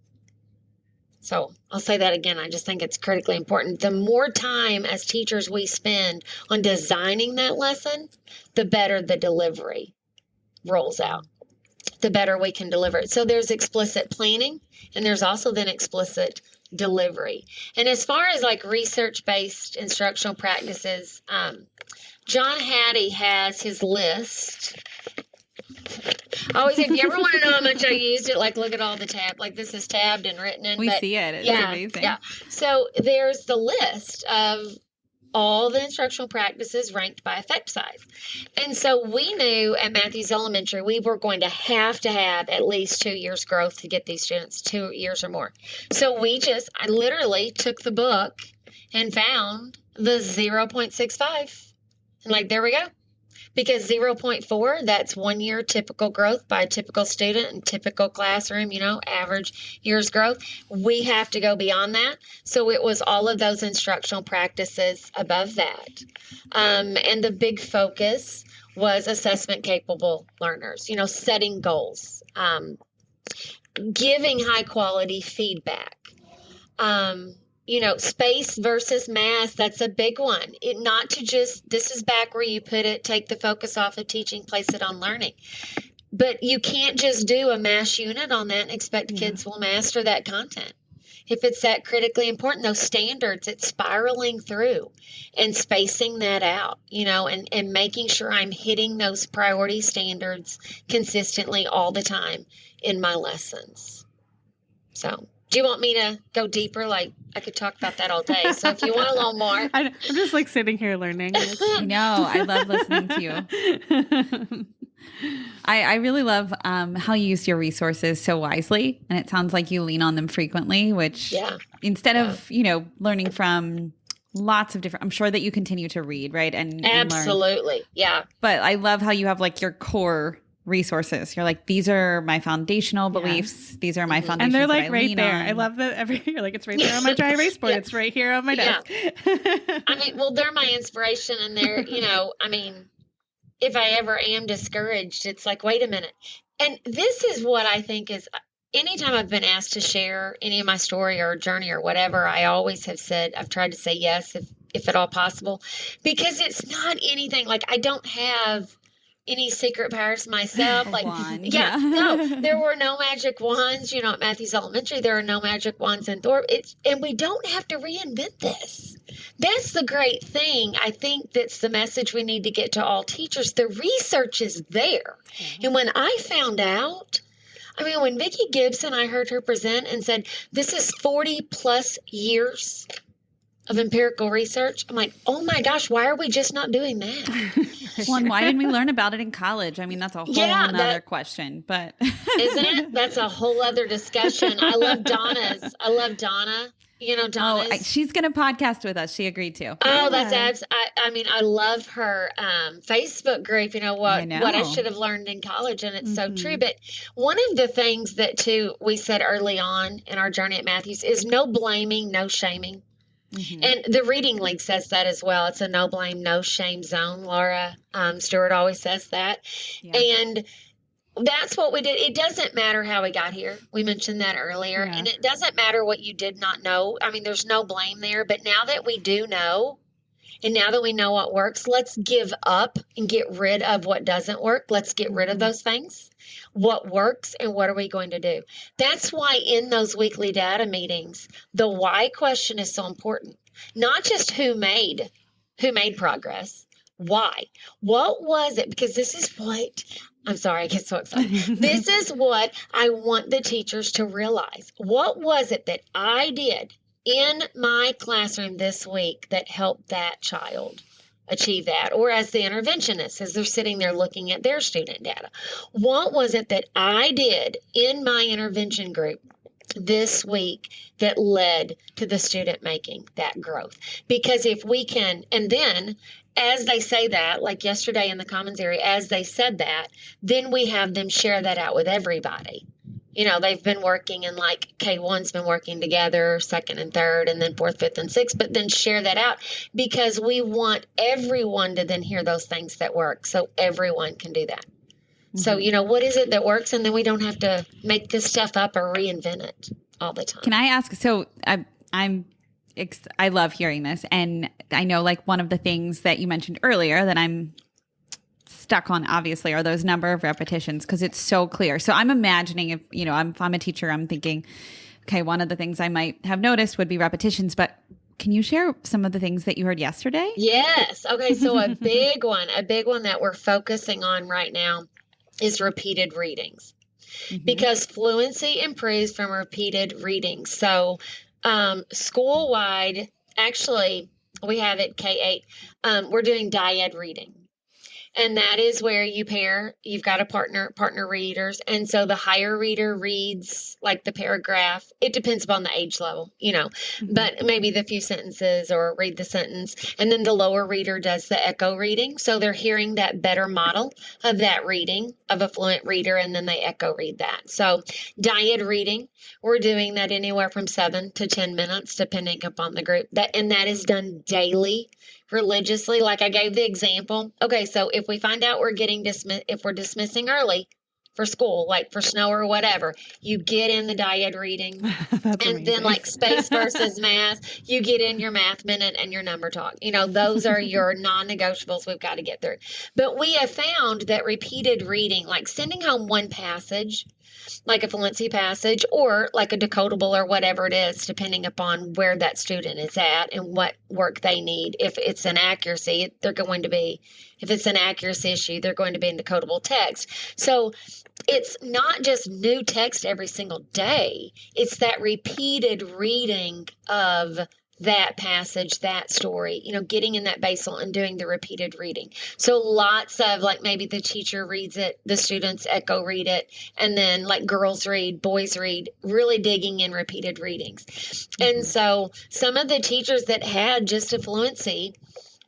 So I'll say that again. I just think it's critically important. The more time as teachers we spend on designing that lesson, the better the delivery rolls out, the better we can deliver it. So there's explicit planning, and there's also then explicit delivery. And as far as like research-based instructional practices, John Hattie has his list I always say, if you ever want to know how much I used it, like look at all the tab. Like this is tabbed and written in. We see it. It's amazing. Yeah. So there's the list of all the instructional practices ranked by effect size. And so we knew at Matthews Elementary, we were going to have at least 2 years growth to get these students 2 years or more. So I literally took the book and found the 0.65. And like, there we go. Because 0.4, that's 1 year typical growth by a typical student and typical classroom, average year's growth. We have to go beyond that. So it was all of those instructional practices above that. And the big focus was assessment capable learners, setting goals, giving high quality feedback. Space versus mass, that's a big one. This is back where you put it, take the focus off of teaching, place it on learning. But you can't just do a mass unit on that and expect kids will master that content. If it's that critically important, those standards, it's spiraling through and spacing that out, and making sure I'm hitting those priority standards consistently all the time in my lessons. So, do you want me to go deeper? Like, I could talk about that all day. So if you want a little more. I'm just like sitting here learning. I know. I love listening to you. I really love how you use your resources so wisely. And it sounds like you lean on them frequently, which instead of, learning from lots of different, I'm sure that you continue to read, right? And absolutely. Learn. Yeah. But I love how you have like your core resources. You're like, these are my foundational beliefs. These are my foundations. And they're like that I right lean there. on. I love that you're like, it's right there on my dry erase board. It's right here on my desk. They're my inspiration, and they're, if I ever am discouraged, it's like, wait a minute. And this is what I think is, anytime I've been asked to share any of my story or journey or whatever, I always have said, I've tried to say yes, if at all possible, because it's not anything like, I don't have any secret powers myself. Like, no, there were no magic wands, at Matthews Elementary, there are no magic wands in Thorpe. And we don't have to reinvent this. That's the great thing. I think that's the message we need to get to all teachers. The research is there. Mm-hmm. And when I found out, when Vicki Gibson, I heard her present and said, this is 40 plus years of empirical research. I'm like, oh my gosh, why are we just not doing that? Well, and why didn't we learn about it in college? That's a whole other question, but isn't it? That's a whole other discussion. I love Donna. Donna's. She's going to podcast with us. She agreed to. Oh, that's I love her Facebook group. What I should have learned in college, and it's so true. But one of the things that too we said early on in our journey at Matthews is no blaming, no shaming. Mm-hmm. And the Reading League says that as well. It's a no blame, no shame zone. Laura Stewart always says that. Yeah. And that's what we did. It doesn't matter how we got here. We mentioned that earlier. Yeah. And it doesn't matter what you did not know. There's no blame there. But now that we do know, and now that we know what works, let's give up and get rid of what doesn't work. Let's get rid of those things. What works and what are we going to do? That's why in those weekly data meetings, the why question is so important. Not just who made progress, why? What was it? Because this is what, I'm sorry, I get so excited. This is what I want the teachers to realize. What was it that I did in my classroom this week that helped that child achieve that? Or as the interventionist, as they're sitting there looking at their student data, what was it that I did in my intervention group this week that led to the student making that growth? Because if we can, and then as they say that, like yesterday in the commons area, as they said that, then we have them share that out with everybody. They've been working, and like K1's been working together, second and third, and then fourth, fifth, and sixth, but then share that out because we want everyone to then hear those things that work so everyone can do that. Mm-hmm. So, what is it that works? And then we don't have to make this stuff up or reinvent it all the time. Can I ask? So I love hearing this. And I know like one of the things that you mentioned earlier that I'm stuck on, obviously, are those number of repetitions, because it's so clear. So I'm imagining if I'm a teacher, I'm thinking, okay, one of the things I might have noticed would be repetitions, but can you share some of the things that you heard yesterday? Yes. Okay. So a big one that we're focusing on right now is repeated readings, Mhm. because fluency improves from repeated readings. So school-wide, actually, we have it K-8, we're doing dyad reading. And that is where you've got a partner readers. And so the higher reader reads like the paragraph. It depends upon the age level, but maybe the few sentences or read the sentence. And then the lower reader does the echo reading. So they're hearing that better model of that reading of a fluent reader, and then they echo read that. So dyad reading, we're doing that anywhere from 7 to 10 minutes, depending upon the group. That is done daily, religiously. Like I gave the example. Okay, so if we find out we're getting if we're dismissing early for school, like for snow or whatever, you get in the dyad reading. That's and amazing. Then like space versus math, you get in your math minute and your number talk. Those are your non-negotiables we've got to get through. But we have found that repeated reading, like sending home one passage, like a fluency passage or like a decodable or whatever it is, depending upon where that student is at and what work they need. If it's an accuracy, if it's an accuracy issue, they're going to be in decodable text. So it's not just new text every single day. It's that repeated reading of that passage, that story, getting in that basal and doing the repeated reading. So lots of like maybe the teacher reads it, the students echo read it, and then like girls read, boys read, really digging in repeated readings. Mm-hmm. And so some of the teachers that had just a fluency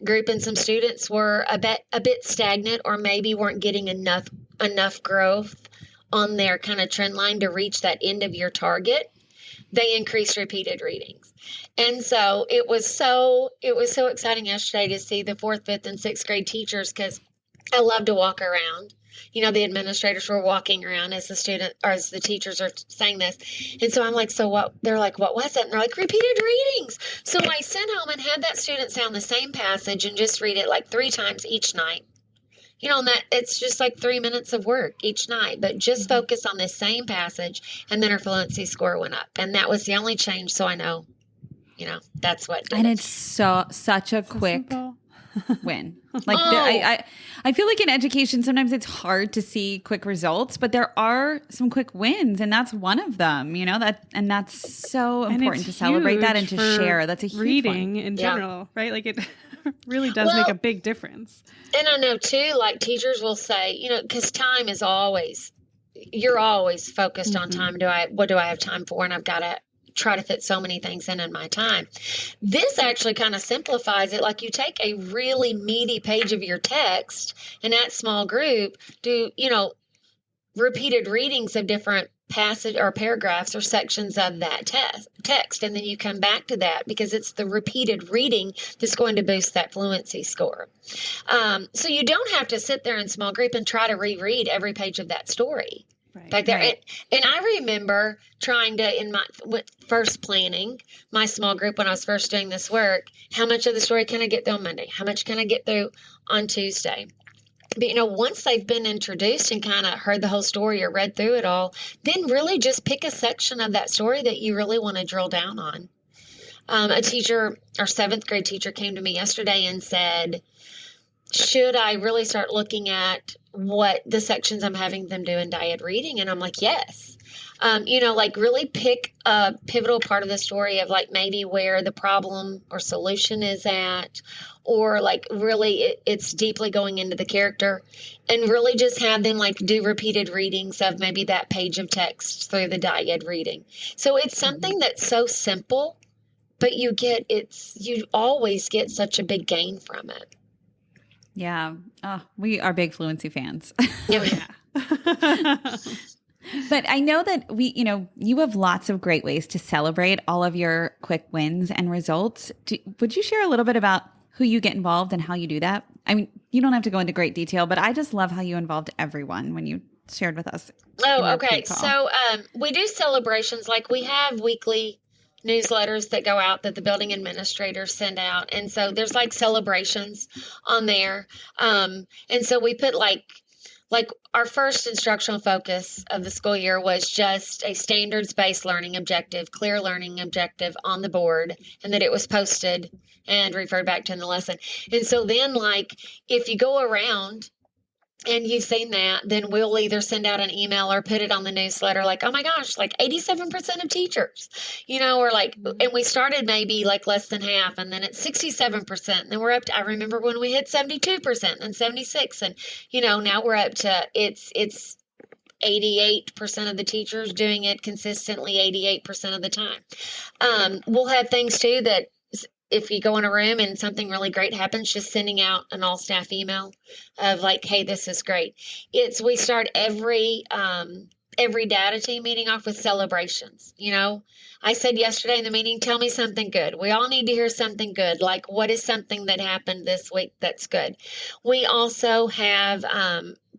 group and some students were a bit stagnant, or maybe weren't getting enough growth on their kind of trend line to reach that end of your target, they increased repeated readings. And so it was so exciting yesterday to see the 4th, 5th, and 6th grade teachers, because I love to walk around. The administrators were walking around as the teachers are saying this. And so I'm like, so what? They're like, what was it? And they're like, repeated readings. So I sent home and had that student sound the same passage and just read it like 3 times each night. And that it's just like 3 minutes of work each night, but just focus on this same passage, and then her fluency score went up. And that was the only change. So I know, that's what did and it. It's such a quick simple. win. Like I feel like in education, sometimes it's hard to see quick results, but there are some quick wins, and that's one of them, that's so important to celebrate that and to share. That's a huge reading one. in general, right? Like it really does make a big difference. And I know too, like teachers will say, because time is you're always focused on time. What do I have time for? And I've got to try to fit so many things in my time. This actually kind of simplifies it. Like you take a really meaty page of your text, and that small group do, repeated readings of different passage or paragraphs or sections of that text. And then you come back to that, because it's the repeated reading that's going to boost that fluency score. So you don't have to sit there in small group and try to reread every page of that story. Back there. Right. And I remember trying to, in my first planning my small group when I was first doing this work, how much of the story can I get through on Monday? How much can I get through on Tuesday? But, once they've been introduced and kind of heard the whole story or read through it all, then really just pick a section of that story that you really want to drill down on. A teacher, our 7th grade teacher, came to me yesterday and said, should I really start looking at what the sections I'm having them do in dyad reading? And I'm like, yes. Like really pick a pivotal part of the story of like maybe where the problem or solution is at, or like really it's deeply going into the character, and really just have them like do repeated readings of maybe that page of text through the dyad reading. So it's something that's so simple, but you always get such a big gain from it. Yeah. We are big fluency fans. Oh, yeah. But I know that you have lots of great ways to celebrate all of your quick wins and results. Would you share a little bit about who you get involved and how you do that? I mean, you don't have to go into great detail, but I just love how you involved everyone when you shared with us. Oh, okay. So we do celebrations. Like we have weekly newsletters that go out that the building administrators send out. And so there's like celebrations on there. And so we put like our first instructional focus of the school year was just a standards-based learning objective, clear learning objective on the board, and that it was posted and referred back to in the lesson. And so then like if you go around and you've seen that, then we'll either send out an email or put it on the newsletter like, oh my gosh, like 87% of teachers, or like, and we started maybe like less than half, and then it's 67%. And then we're up to, I remember when we hit 72% and 76, and, now we're up to, it's 88% of the teachers doing it consistently 88% of the time. We'll have things too that if you go in a room and something really great happens, just sending out an all staff email of like, hey, this is great. We start every data team meeting off with celebrations. I said yesterday in the meeting, tell me something good. We all need to hear something good. Like, what is something that happened this week that's good? We also have,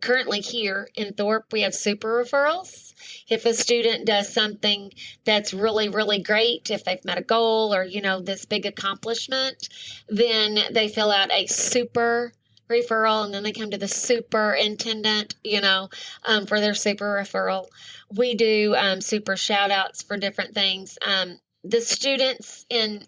currently here in Thorpe, we have super referrals. If a student does something that's really, really great, if they've met a goal or, this big accomplishment, then they fill out a super referral, and then they come to the superintendent, for their super referral. We do super shout outs for different things. The students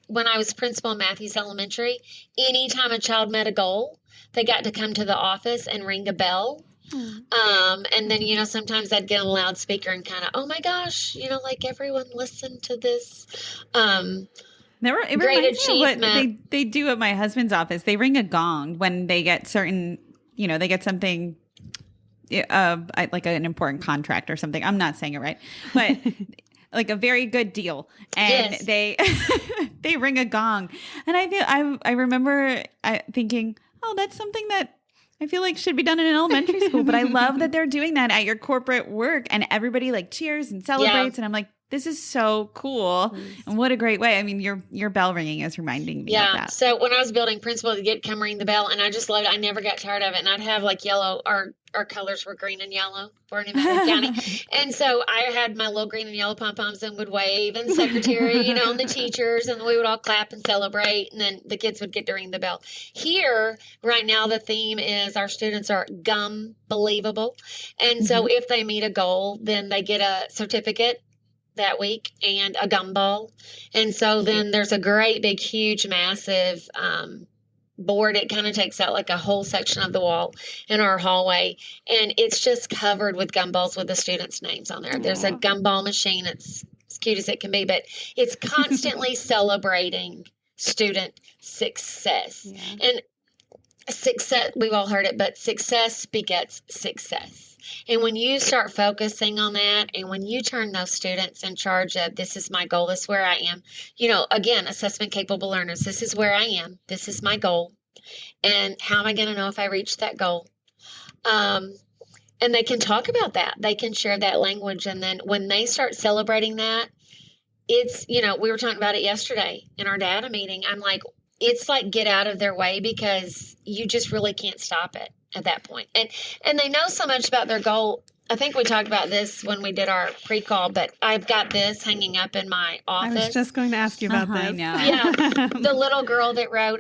when I was principal in Matthews Elementary, anytime a child met a goal, they got to come to the office and ring a bell. And then, sometimes I'd get on a loudspeaker and kind of, oh my gosh, like everyone listen to this. It great reminds me of achievement. what they do at my husband's office. They ring a gong when they get certain, they get something like an important contract or something. I'm not saying it right, but like a very good deal. And Yes. they ring a gong. And I remember thinking, oh, that's something that I feel like should be done in an elementary school, but I love that they're doing that at your corporate work and everybody like cheers and celebrates. And I'm like, this is so cool. And what a great way. I mean, your bell ringing is reminding me of that. So when I was building principal, they'd come ring the bell, and I just loved it. I never got tired of it. And I'd have like yellow, our colors were green and yellow for New Mexico County. And so I had my little green and yellow pom-poms and would wave, and secretary, and the teachers, and we would all clap and celebrate. And then the kids would get to ring the bell. Here, right now, the theme is our students are believable. And so if they meet a goal, then they get a certificate that week and a gumball. And so then there's a great big huge massive board. It kind of takes out like a whole section of the wall in our hallway, and it's just covered with gumballs with the students' names on there. There's a gumball machine. It's as cute as it can be, but it's constantly celebrating student success. And success, we've all heard it, but success begets success. And when you start focusing on that, and when you turn those students in charge of, this is my goal, this is where I am, again, assessment capable learners, this is where I am, this is my goal, and how am I going to know if I reach that goal? And they can talk about that. They can share that language. And then when they start celebrating that, it's, we were talking about it yesterday in our data meeting. I'm like, it's like get out of their way, because you just really can't stop it at that point. And they know so much about their goal. I think we talked about this when we did our pre-call, but I've got this hanging up in my office. I was just going to ask you about this. I know. Yeah. The little girl that wrote,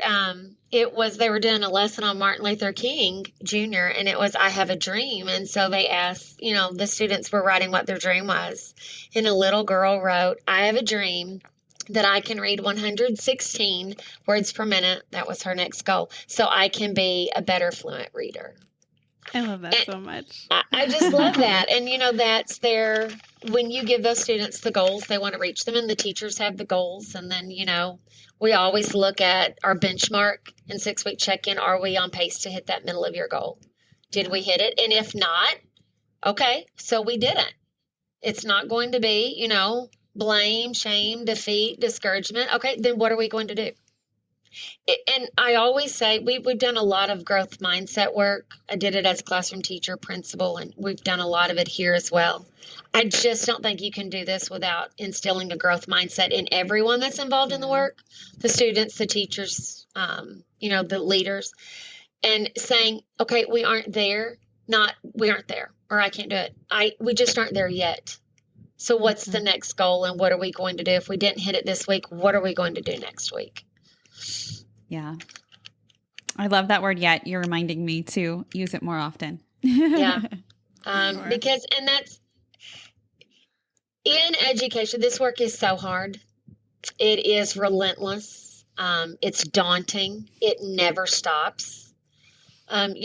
they were doing a lesson on Martin Luther King Jr., and it was, I have a dream. And so they asked, the students were writing what their dream was. And a little girl wrote, I have a dream that I can read 116 words per minute. That was her next goal. So I can be a better fluent reader. I love that so much. I just love that. And, that's when you give those students the goals, they want to reach them, and the teachers have the goals. And then, we always look at our benchmark and 6-week check-in. Are we on pace to hit that middle of your goal? Did we hit it? And if not, okay, so we didn't. It's not going to be, blame, shame, defeat, discouragement. Okay, then what are we going to do? And I always say we've done a lot of growth mindset work. I did it as a classroom teacher, principal, and we've done a lot of it here as well. I just don't think you can do this without instilling a growth mindset in everyone that's involved in the work, the students, the teachers, the leaders, and saying, okay, we aren't there, or I can't do it. We just aren't there yet. So what's the next goal, and what are we going to do? If we didn't hit it this week, what are we going to do next week? Yeah. I love that word yet. You're reminding me to use it more often. Yeah. Because, and that's, in education, this work is so hard. It is relentless. It's daunting. It never stops. Even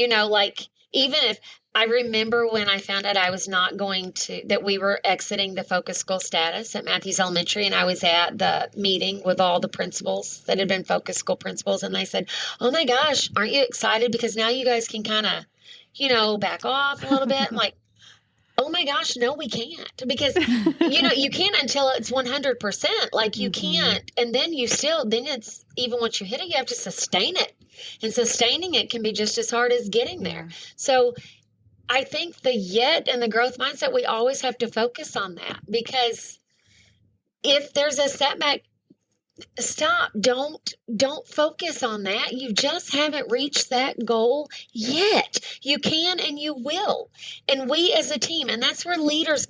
if I remember when I found out that we were exiting the focus school status at Matthews Elementary, and I was at the meeting with all the principals that had been focus school principals, and they said, "Oh my gosh, aren't you excited? Because now you guys can kind of, back off a little bit." I'm like, oh my gosh, no, we can't. Because, you can't until it's 100%. Like you can't. And then then it's, even once you hit it, you have to sustain it. And sustaining it can be just as hard as getting there. So I think the yet and the growth mindset, we always have to focus on that, because if there's a setback, stop. Don't focus on that. You just haven't reached that goal yet. You can and you will. And we as a team, and that's where leaders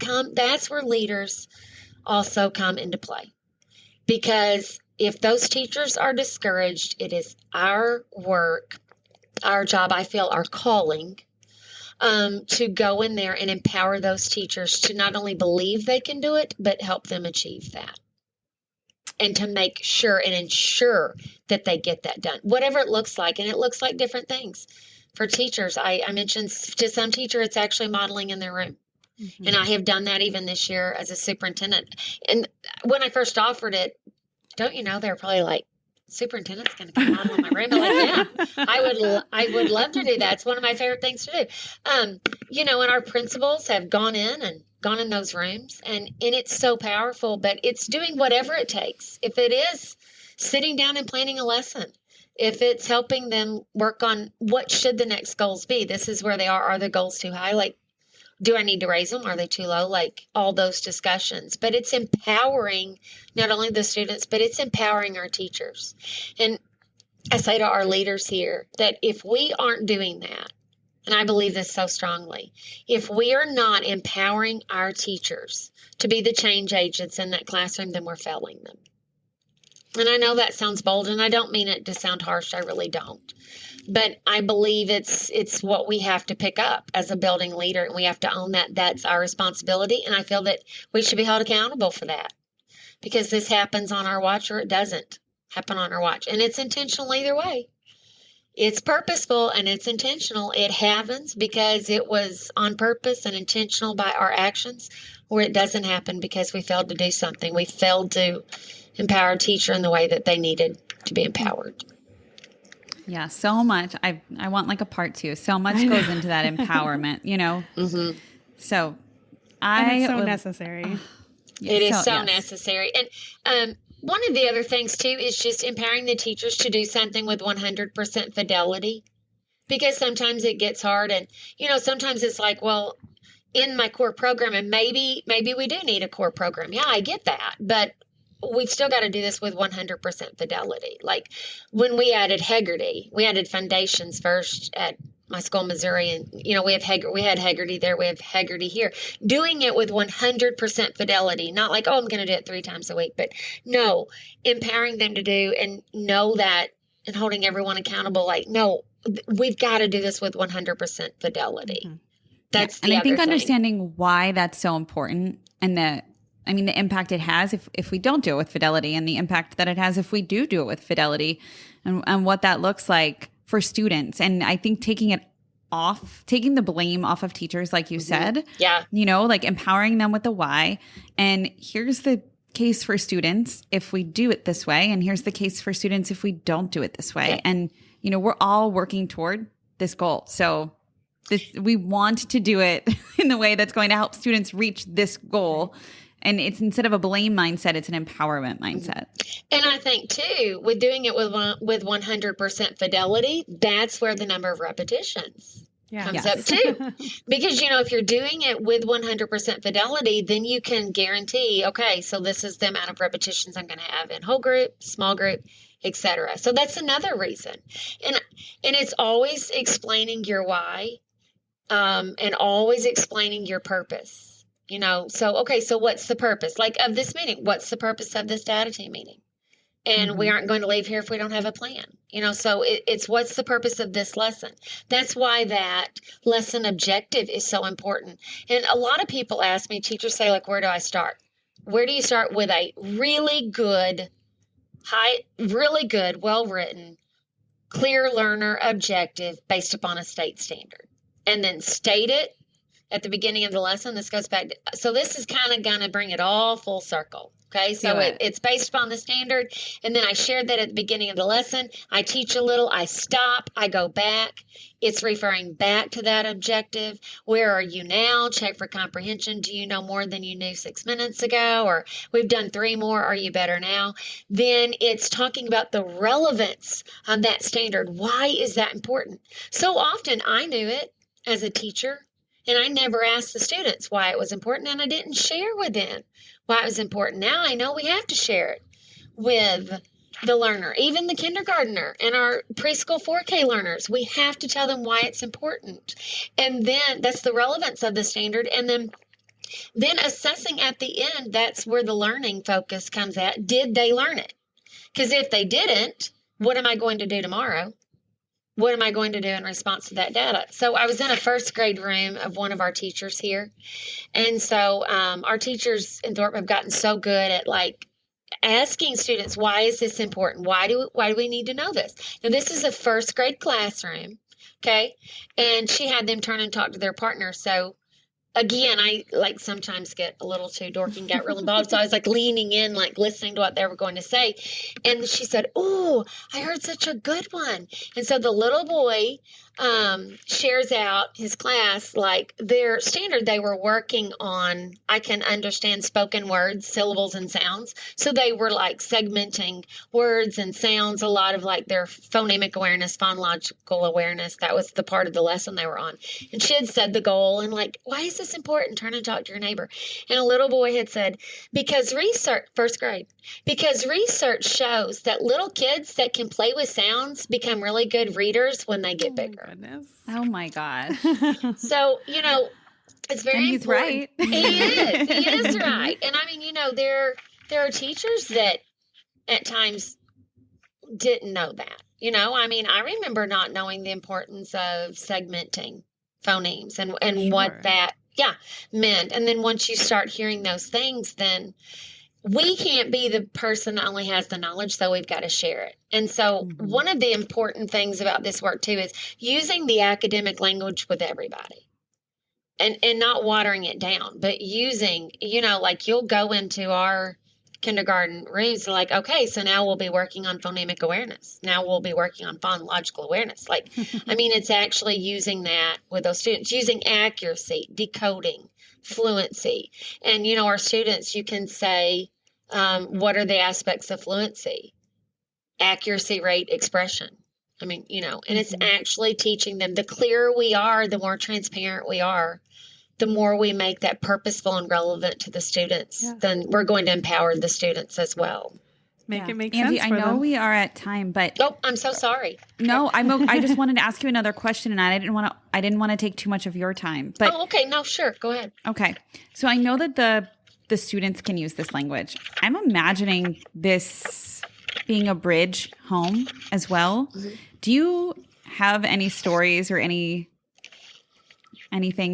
also come into play. Because if those teachers are discouraged, it is our work, our job, I feel, our calling, to go in there and empower those teachers to not only believe they can do it, but help them achieve that. And to make sure and ensure that they get that done, whatever it looks like. And it looks like different things. For teachers, I mentioned to some teacher, it's actually modeling in their room. Mm-hmm. And I have done that even this year as a superintendent. And when I first offered it, don't you know, they're probably like, superintendent's going to come model in my room. I'm like, yeah, I would love to do that. It's one of my favorite things to do. And our principals have gone in those rooms, and it's so powerful, but it's doing whatever it takes. If it is sitting down and planning a lesson, if it's helping them work on what should the next goals be, this is where they are the goals too high? Like, do I need to raise them? Are they too low? Like all those discussions, but it's empowering not only the students, but it's empowering our teachers. And I say to our leaders here that if we aren't doing that, and I believe this so strongly, if we are not empowering our teachers to be the change agents in that classroom, then we're failing them. And I know that sounds bold, and I don't mean it to sound harsh. I really don't. But I believe it's what we have to pick up as a building leader, and we have to own that. That's our responsibility, and I feel that we should be held accountable for that, because this happens on our watch or it doesn't happen on our watch. And it's intentional either way. It's purposeful and it's intentional. It happens because it was on purpose and intentional by our actions, or it doesn't happen because we failed to do something. We failed to empower a teacher in the way that they needed to be empowered. Yeah, so much. I want like a part 2. So much goes into that empowerment, Mm-hmm. So and it's so necessary. It is so necessary. And one of the other things too is just empowering the teachers to do something with 100% fidelity, because sometimes it gets hard, and sometimes it's like, well, in my core program, and maybe we do need a core program. Yeah, I get that, but we've still got to do this with 100% fidelity. Like when we added Hegarty, we added foundations first at my school, Missouri, and we had Hegarty there, we have Hegarty here. Doing it with 100% fidelity, not like, I'm going to do it 3 times a week, but no, empowering them to do and know that, and holding everyone accountable. Like, no, we've got to do this with 100% fidelity. Mm-hmm. That's and I think understanding why that's so important, and the impact it has if we don't do it with fidelity, and the impact that it has if we do it with fidelity, and what that looks like for students. And I think taking the blame off of teachers, like you said, like empowering them with the why. And here's the case for students if we do it this way, and here's the case for students if we don't do it this way. Yeah. And, we're all working toward this goal. So we want to do it in the way that's going to help students reach this goal. And it's, instead of a blame mindset, it's an empowerment mindset. And I think too, with doing it with 100% fidelity, that's where the number of repetitions comes up too. Because, if you're doing it with 100% fidelity, then you can guarantee, okay, so this is the amount of repetitions I'm going to have in whole group, small group, etc. So that's another reason. And it's always explaining your why, and always explaining your purpose. So what's the purpose? Like of this meeting, what's the purpose of this data team meeting? And we aren't going to leave here if we don't have a plan. So it's what's the purpose of this lesson? That's why that lesson objective is so important. And a lot of people ask me, teachers say, like, where do I start? Where do you start with a really good, well-written, clear learner objective based upon a state standard? and then state it at the beginning of the lesson. This goes back so this is kind of going to bring it all full circle. Okay, so it's based upon the standard. And then I shared that at the beginning of the lesson. I teach a little, I stop, I go back. It's referring back to that objective. Where are you now? Check for comprehension. Do you know more than you knew 6 minutes ago? Or we've done 3 more. Are you better now? Then it's talking about the relevance of that standard. Why is that important? So often I knew it as a teacher, and I never asked the students why it was important, and I didn't share with them why it was important. Now I know we have to share it with the learner, even the kindergartner and our preschool 4K learners. We have to tell them why it's important. And then that's the relevance of the standard. And then assessing at the end, that's where the learning focus comes at. Did they learn it? Because if they didn't, what am I going to do tomorrow? What am I going to do in response to that data? So I was in a first grade room of one of our teachers here. And so our teachers in Thorpe have gotten so good at asking students, why is this important? Why do we need to know this? Now, this is a first grade classroom, okay? And she had them turn and talk to their partner. So again, I sometimes get a little too dorky and got real involved. So I was leaning in, listening to what they were going to say. And she said, "Oh, I heard such a good one." And so the little boy shares out his class, their standard they were working on. I can understand spoken words, syllables, and sounds. So they were segmenting words and sounds, a lot of their phonemic awareness, phonological awareness. That was the part of the lesson they were on. And she had said the goal and why is this important? Turn and talk to your neighbor. And a little boy had said, first grade, because research shows that little kids that can play with sounds become really good readers when they get bigger. Goodness. Oh my God. So, it's very and he's important. Right. He is right. And I mean, there are teachers that at times didn't know that. I remember not knowing the importance of segmenting phonemes and what that meant. And then once you start hearing those things, then we can't be the person that only has the knowledge, so we've got to share it. And so one of the important things about this work too is using the academic language with everybody and not watering it down, but using, you'll go into our kindergarten rooms okay, so now we'll be working on phonemic awareness. Now we'll be working on phonological awareness. It's actually using that with those students, using accuracy, decoding, fluency. And, our students, you can say, what are the aspects of fluency? Accuracy, rate, expression. And it's actually teaching them. The clearer we are, the more transparent we are, the more we make that purposeful and relevant to the students, then we're going to empower the students as well. Make it make Angie, sense for I know them. we are at time, but Oh, I'm so sorry. no, I just wanted to ask you another question, and I didn't want to take too much of your time. But okay, no, sure, go ahead. okay, so I know that the students can use this language. I'm imagining this being a bridge home as well. Mm-hmm. Do you have any stories or anything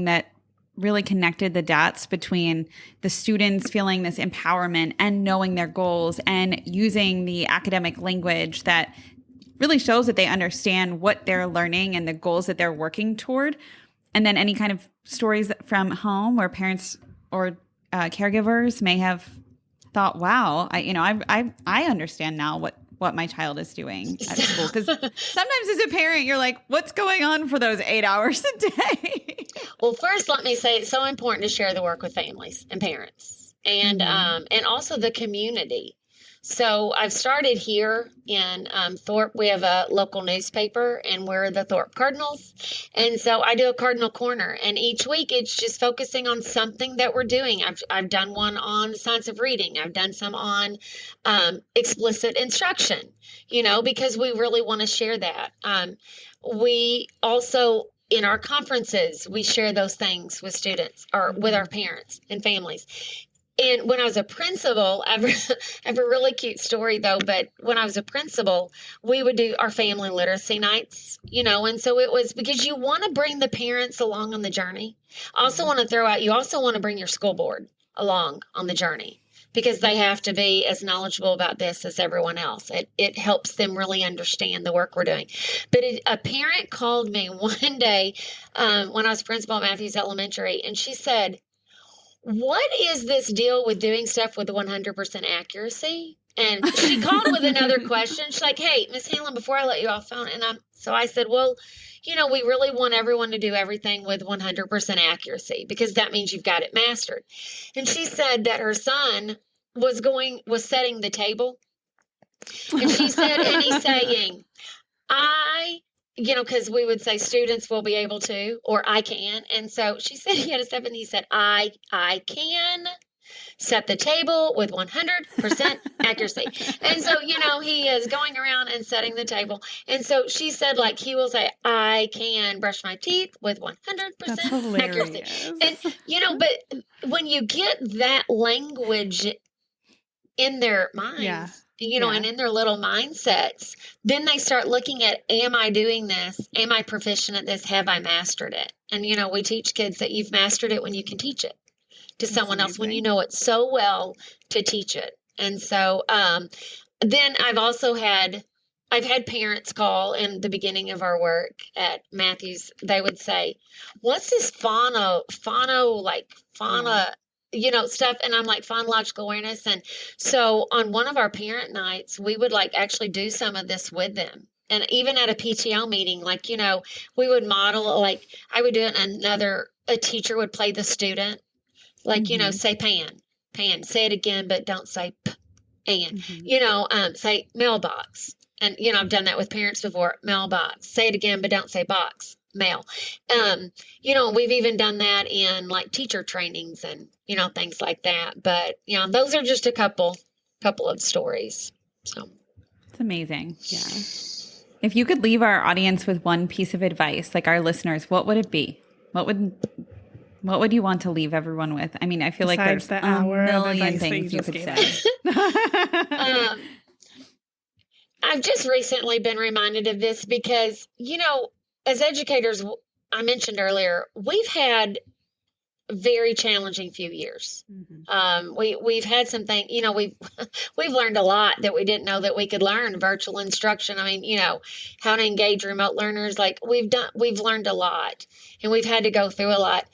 that really connected the dots between the students feeling this empowerment and knowing their goals and using the academic language that really shows that they understand what they're learning and the goals that they're working toward? And then any kind of stories from home where parents or caregivers may have thought, wow, I understand now what my child is doing at school. Because sometimes as a parent, you're like, what's going on for those 8 hours a day? Well, first, let me say it's so important to share the work with families and parents and also the community. So I've started here in Thorpe. We have a local newspaper, and we're the Thorpe Cardinals. And so I do a Cardinal Corner, and each week it's just focusing on something that we're doing. I've done one on the science of reading. I've done some on explicit instruction, because we really want to share that. We also, in our conferences, we share those things with students or with our parents and families. And when I was a principal, I have a really cute story though, but when I was a principal, we would do our family literacy nights, and so it was because you want to bring the parents along on the journey. I also want to throw out, you also want to bring your school board along on the journey, because they have to be as knowledgeable about this as everyone else. It helps them really understand the work we're doing. But a parent called me one day when I was principal at Matthews Elementary, and she said, "What is this deal with doing stuff with 100% accuracy?" And she called with another question. She's like, "Hey, Miss Hanlin, before I let you off phone," so I said, "Well, we really want everyone to do everything with 100% accuracy because that means you've got it mastered." And she said that her son was setting the table. And she said, and he's saying, because we would say students will be able to, or I can. And so she said he had a step and he said, I can set the table with 100% accuracy. And so, he is going around and setting the table. And so she said, like, he will say, I can brush my teeth with 100% accuracy. And, but when you get that language in their minds, and in their little mindsets, then they start looking at, am I doing this? Am I proficient at this? Have I mastered it? And, we teach kids that you've mastered it when you can teach it to someone else, when you know it so well to teach it. And so then I've had parents call in the beginning of our work at Matthews. They would say, "What's this fauna, stuff?" And I'm like, phonological awareness. And so on one of our parent nights, we would actually do some of this with them. And even at a PTO meeting, we would model, I would do it, and a teacher would play the student. Say pan, say it again, but don't say p, and, say mailbox. And, I've done that with parents before, mailbox, say it again, but don't say box, mail. We've even done that in teacher trainings and, things like that. But, those are just a couple of stories. So it's amazing. Yeah. If you could leave our audience with one piece of advice, our listeners, what would it be? What would you want to leave everyone with? I mean, I feel Besides like there's a million things you could say. I've just recently been reminded of this because, as educators, I mentioned earlier, we've had very challenging few years. We've had something, we've learned a lot that we didn't know that we could learn. Virtual instruction. I mean, how to engage remote learners. We've learned a lot, and we've had to go through a lot.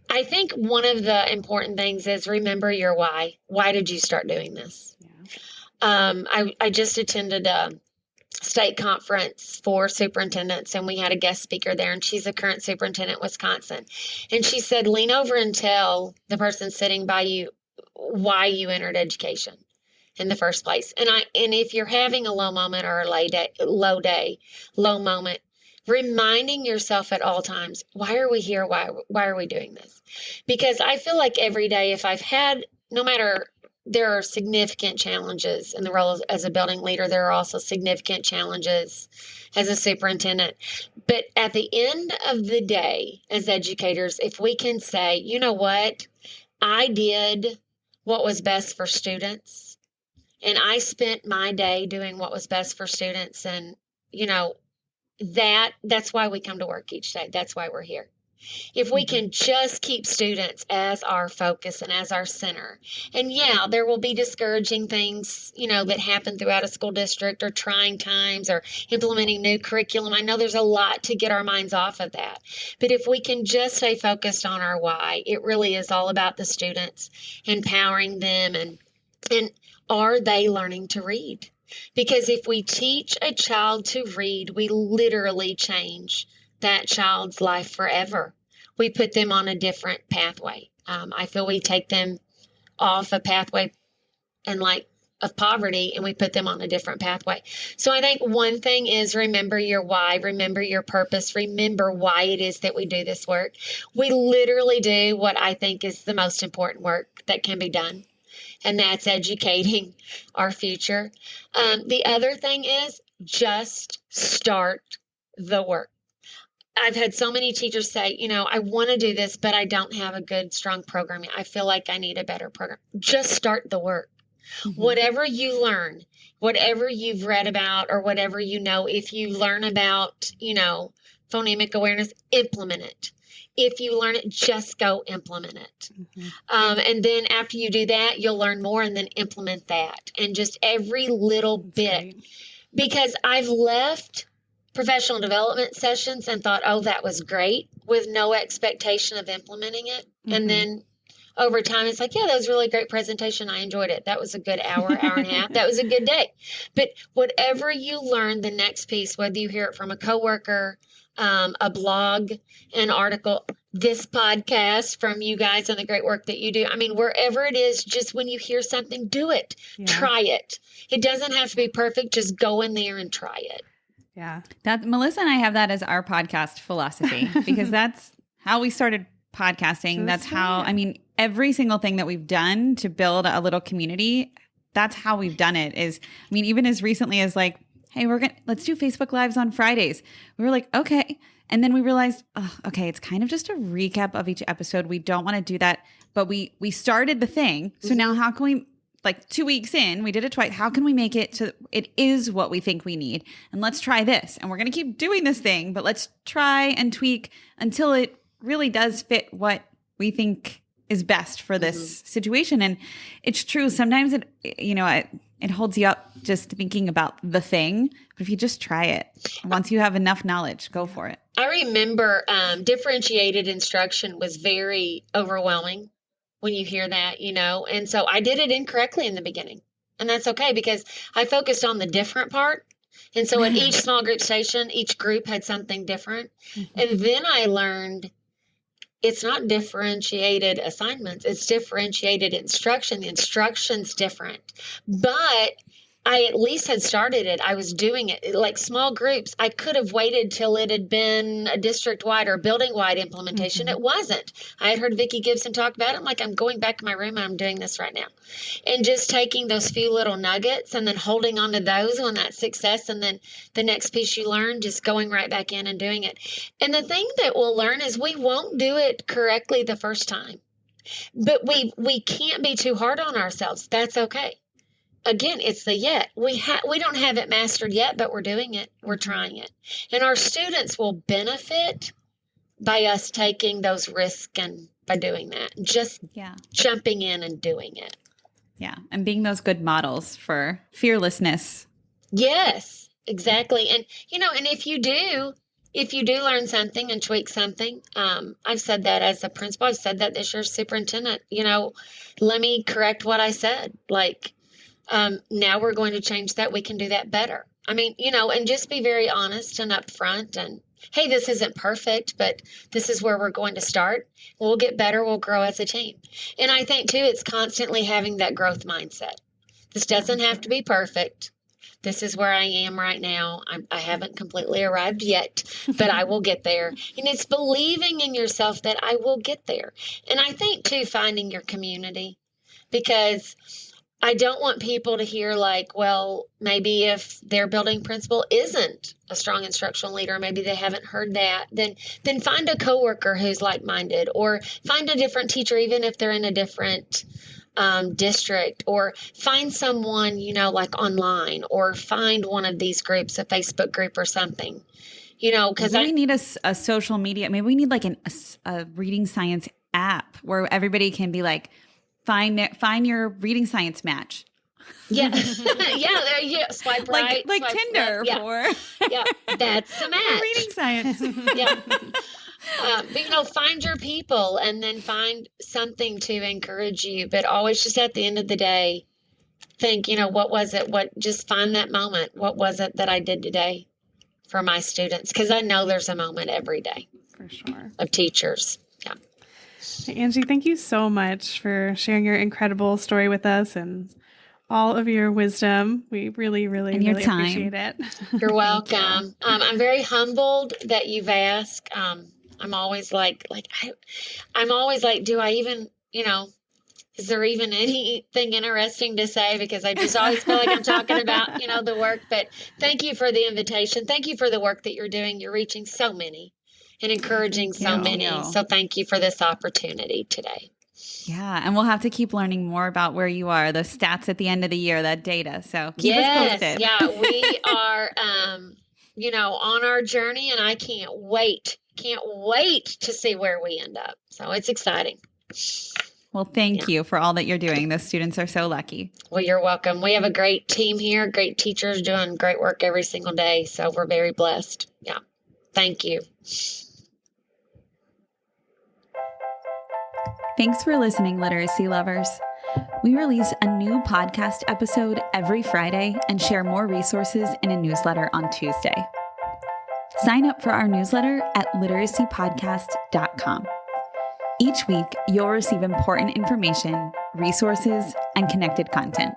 I think one of the important things is remember your why. Why did you start doing this? Yeah. I just attended a state conference for superintendents, and we had a guest speaker there, and she's a current superintendent in Wisconsin. And she said, lean over and tell the person sitting by you why you entered education in the first place. And if you're having a low moment or a low moment, reminding yourself at all times, why are we here? Why are we doing this? Because I feel like every day, if I've had, no matter, there are significant challenges in the role as a building leader. There are also significant challenges as a superintendent. But at the end of the day, as educators, if we can say, you know what, I did what was best for students, and I spent my day doing what was best for students, and, that's why we come to work each day. That's why we're here. If we can just keep students as our focus and as our center. And there will be discouraging things, that happen throughout a school district, or trying times, or implementing new curriculum. I know there's a lot to get our minds off of that. But if we can just stay focused on our why, it really is all about the students, empowering them, and are they learning to read? Because if we teach a child to read, we literally change that child's life forever. We put them on a different pathway. I feel we take them off a pathway of poverty, and we put them on a different pathway. So I think one thing is remember your why, remember your purpose, remember why it is that we do this work. We literally do what I think is the most important work that can be done, and that's educating our future. The other thing is just start the work. I've had so many teachers say, I want to do this, but I don't have a good, strong program. I feel like I need a better program. Just start the work. Mm-hmm. Whatever you learn, whatever you've read about, or whatever if you learn about, phonemic awareness, implement it. If you learn it, just go implement it. And then after you do that, you'll learn more and then implement that. And just every little bit. Because I've left professional development sessions and thought, oh, that was great, with no expectation of implementing it. And then over time, it's like, yeah, that was a really great presentation. I enjoyed it. That was a good hour and a half. That was a good day. But whatever you learn, the next piece, whether you hear it from a coworker, a blog, an article, this podcast from you guys and the great work that you do. I mean, wherever it is, just when you hear something, do it. Try it. It doesn't have to be perfect. Just go in there and try it. Yeah. That Melissa and I have that as our podcast philosophy because that's how we started podcasting. That's how, I mean, every single thing that we've done to build a little community, that's how we've done it is, I mean, even as recently as like, hey, let's do Facebook Lives on Fridays. We were like, okay. And then we realized, oh, okay, it's kind of just a recap of each episode. We don't want to do that, but we started the thing. So now how can we, like 2 weeks in, we did it twice. How can we make it so that it is what we think we need? And let's try this. And we're going to keep doing this thing, but let's try and tweak until it really does fit what we think is best for this situation. And it's true. Sometimes it holds you up just thinking about the thing. But if you just try it, once you have enough knowledge, go for it. I remember differentiated instruction was very overwhelming when you hear that, and so I did it incorrectly in the beginning. And that's okay because I focused on the different part. And so at each small group station, each group had something different. And then I learned it's not differentiated assignments. It's differentiated instruction. The instruction's different. But I at least had started it. I was doing it like small groups. I could have waited till it had been a district-wide or building-wide implementation. It wasn't. I had heard Vicki Gibson talk about it. I'm like, I'm going back to my room and I'm doing this right now. And just taking those few little nuggets and then holding on to those when that's success. And then the next piece you learn, just going right back in and doing it. And the thing that we'll learn is we won't do it correctly the first time. But we can't be too hard on ourselves. That's okay. Again, it's the yet. We don't have it mastered yet, but we're doing it. We're trying it. And our students will benefit by us taking those risks and by doing that. Just jumping in and doing it. Yeah. And being those good models for fearlessness. Yes, exactly. And, and if you do learn something and tweak something, I've said that as a principal. I've said that this year's superintendent, let me correct what I said. Like, now we're going to change that. We can do that better. I mean, and just be very honest and upfront and, hey, this isn't perfect, but this is where we're going to start. We'll get better. We'll grow as a team. And I think too, it's constantly having that growth mindset. This doesn't have to be perfect. This is where I am right now. I haven't completely arrived yet, but I will get there. And it's believing in yourself that I will get there. And I think too, finding your community, because I don't want people to hear like, well, maybe if their building principal isn't a strong instructional leader, maybe they haven't heard that, then find a coworker who's like-minded, or find a different teacher, even if they're in a different district, or find someone, like online, or find one of these groups, a Facebook group or something, because we need a social media. Maybe we need like a reading science app where everybody can be like, find your reading science match. Yeah. Yeah. Swipe right. Like swipe Tinder left. Yeah. That's a match. Reading science. Yeah. But, find your people and then find something to encourage you. But always just at the end of the day, think, what was it? Just find that moment. What was it that I did today for my students? Because I know there's a moment every day. For sure. Of teachers. Yeah. Angie, thank you so much for sharing your incredible story with us and all of your wisdom. We really, really, really appreciate it. You're welcome. I'm very humbled that you've asked. I'm always like, I'm always like, do I even, is there even anything interesting to say? Because I just always feel like I'm talking about, the work. But thank you for the invitation. Thank you for the work that you're doing. You're reaching so many and encouraging so many. So thank you for this opportunity today. Yeah. And we'll have to keep learning more about where you are, the stats at the end of the year, that data. So keep us posted. Yeah, we are on our journey, and I can't wait to see where we end up. So it's exciting. Well, thank you for all that you're doing. Those students are so lucky. Well, you're welcome. We have a great team here, great teachers doing great work every single day. So we're very blessed. Yeah. Thank you. Thanks for listening, literacy lovers. We release a new podcast episode every Friday and share more resources in a newsletter on Tuesday. Sign up for our newsletter at literacypodcast.com. Each week, you'll receive important information, resources, and connected content.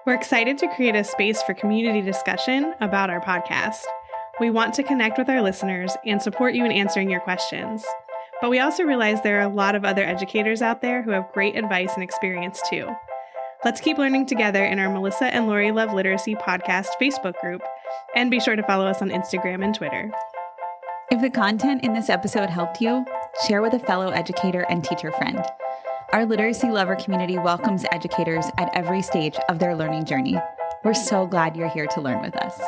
We're excited to create a space for community discussion about our podcast. We want to connect with our listeners and support you in answering your questions. But we also realize there are a lot of other educators out there who have great advice and experience too. Let's keep learning together in our Melissa and Lori Love Literacy podcast Facebook group, and be sure to follow us on Instagram and Twitter. If the content in this episode helped you, share with a fellow educator and teacher friend. Our literacy lover community welcomes educators at every stage of their learning journey. We're so glad you're here to learn with us.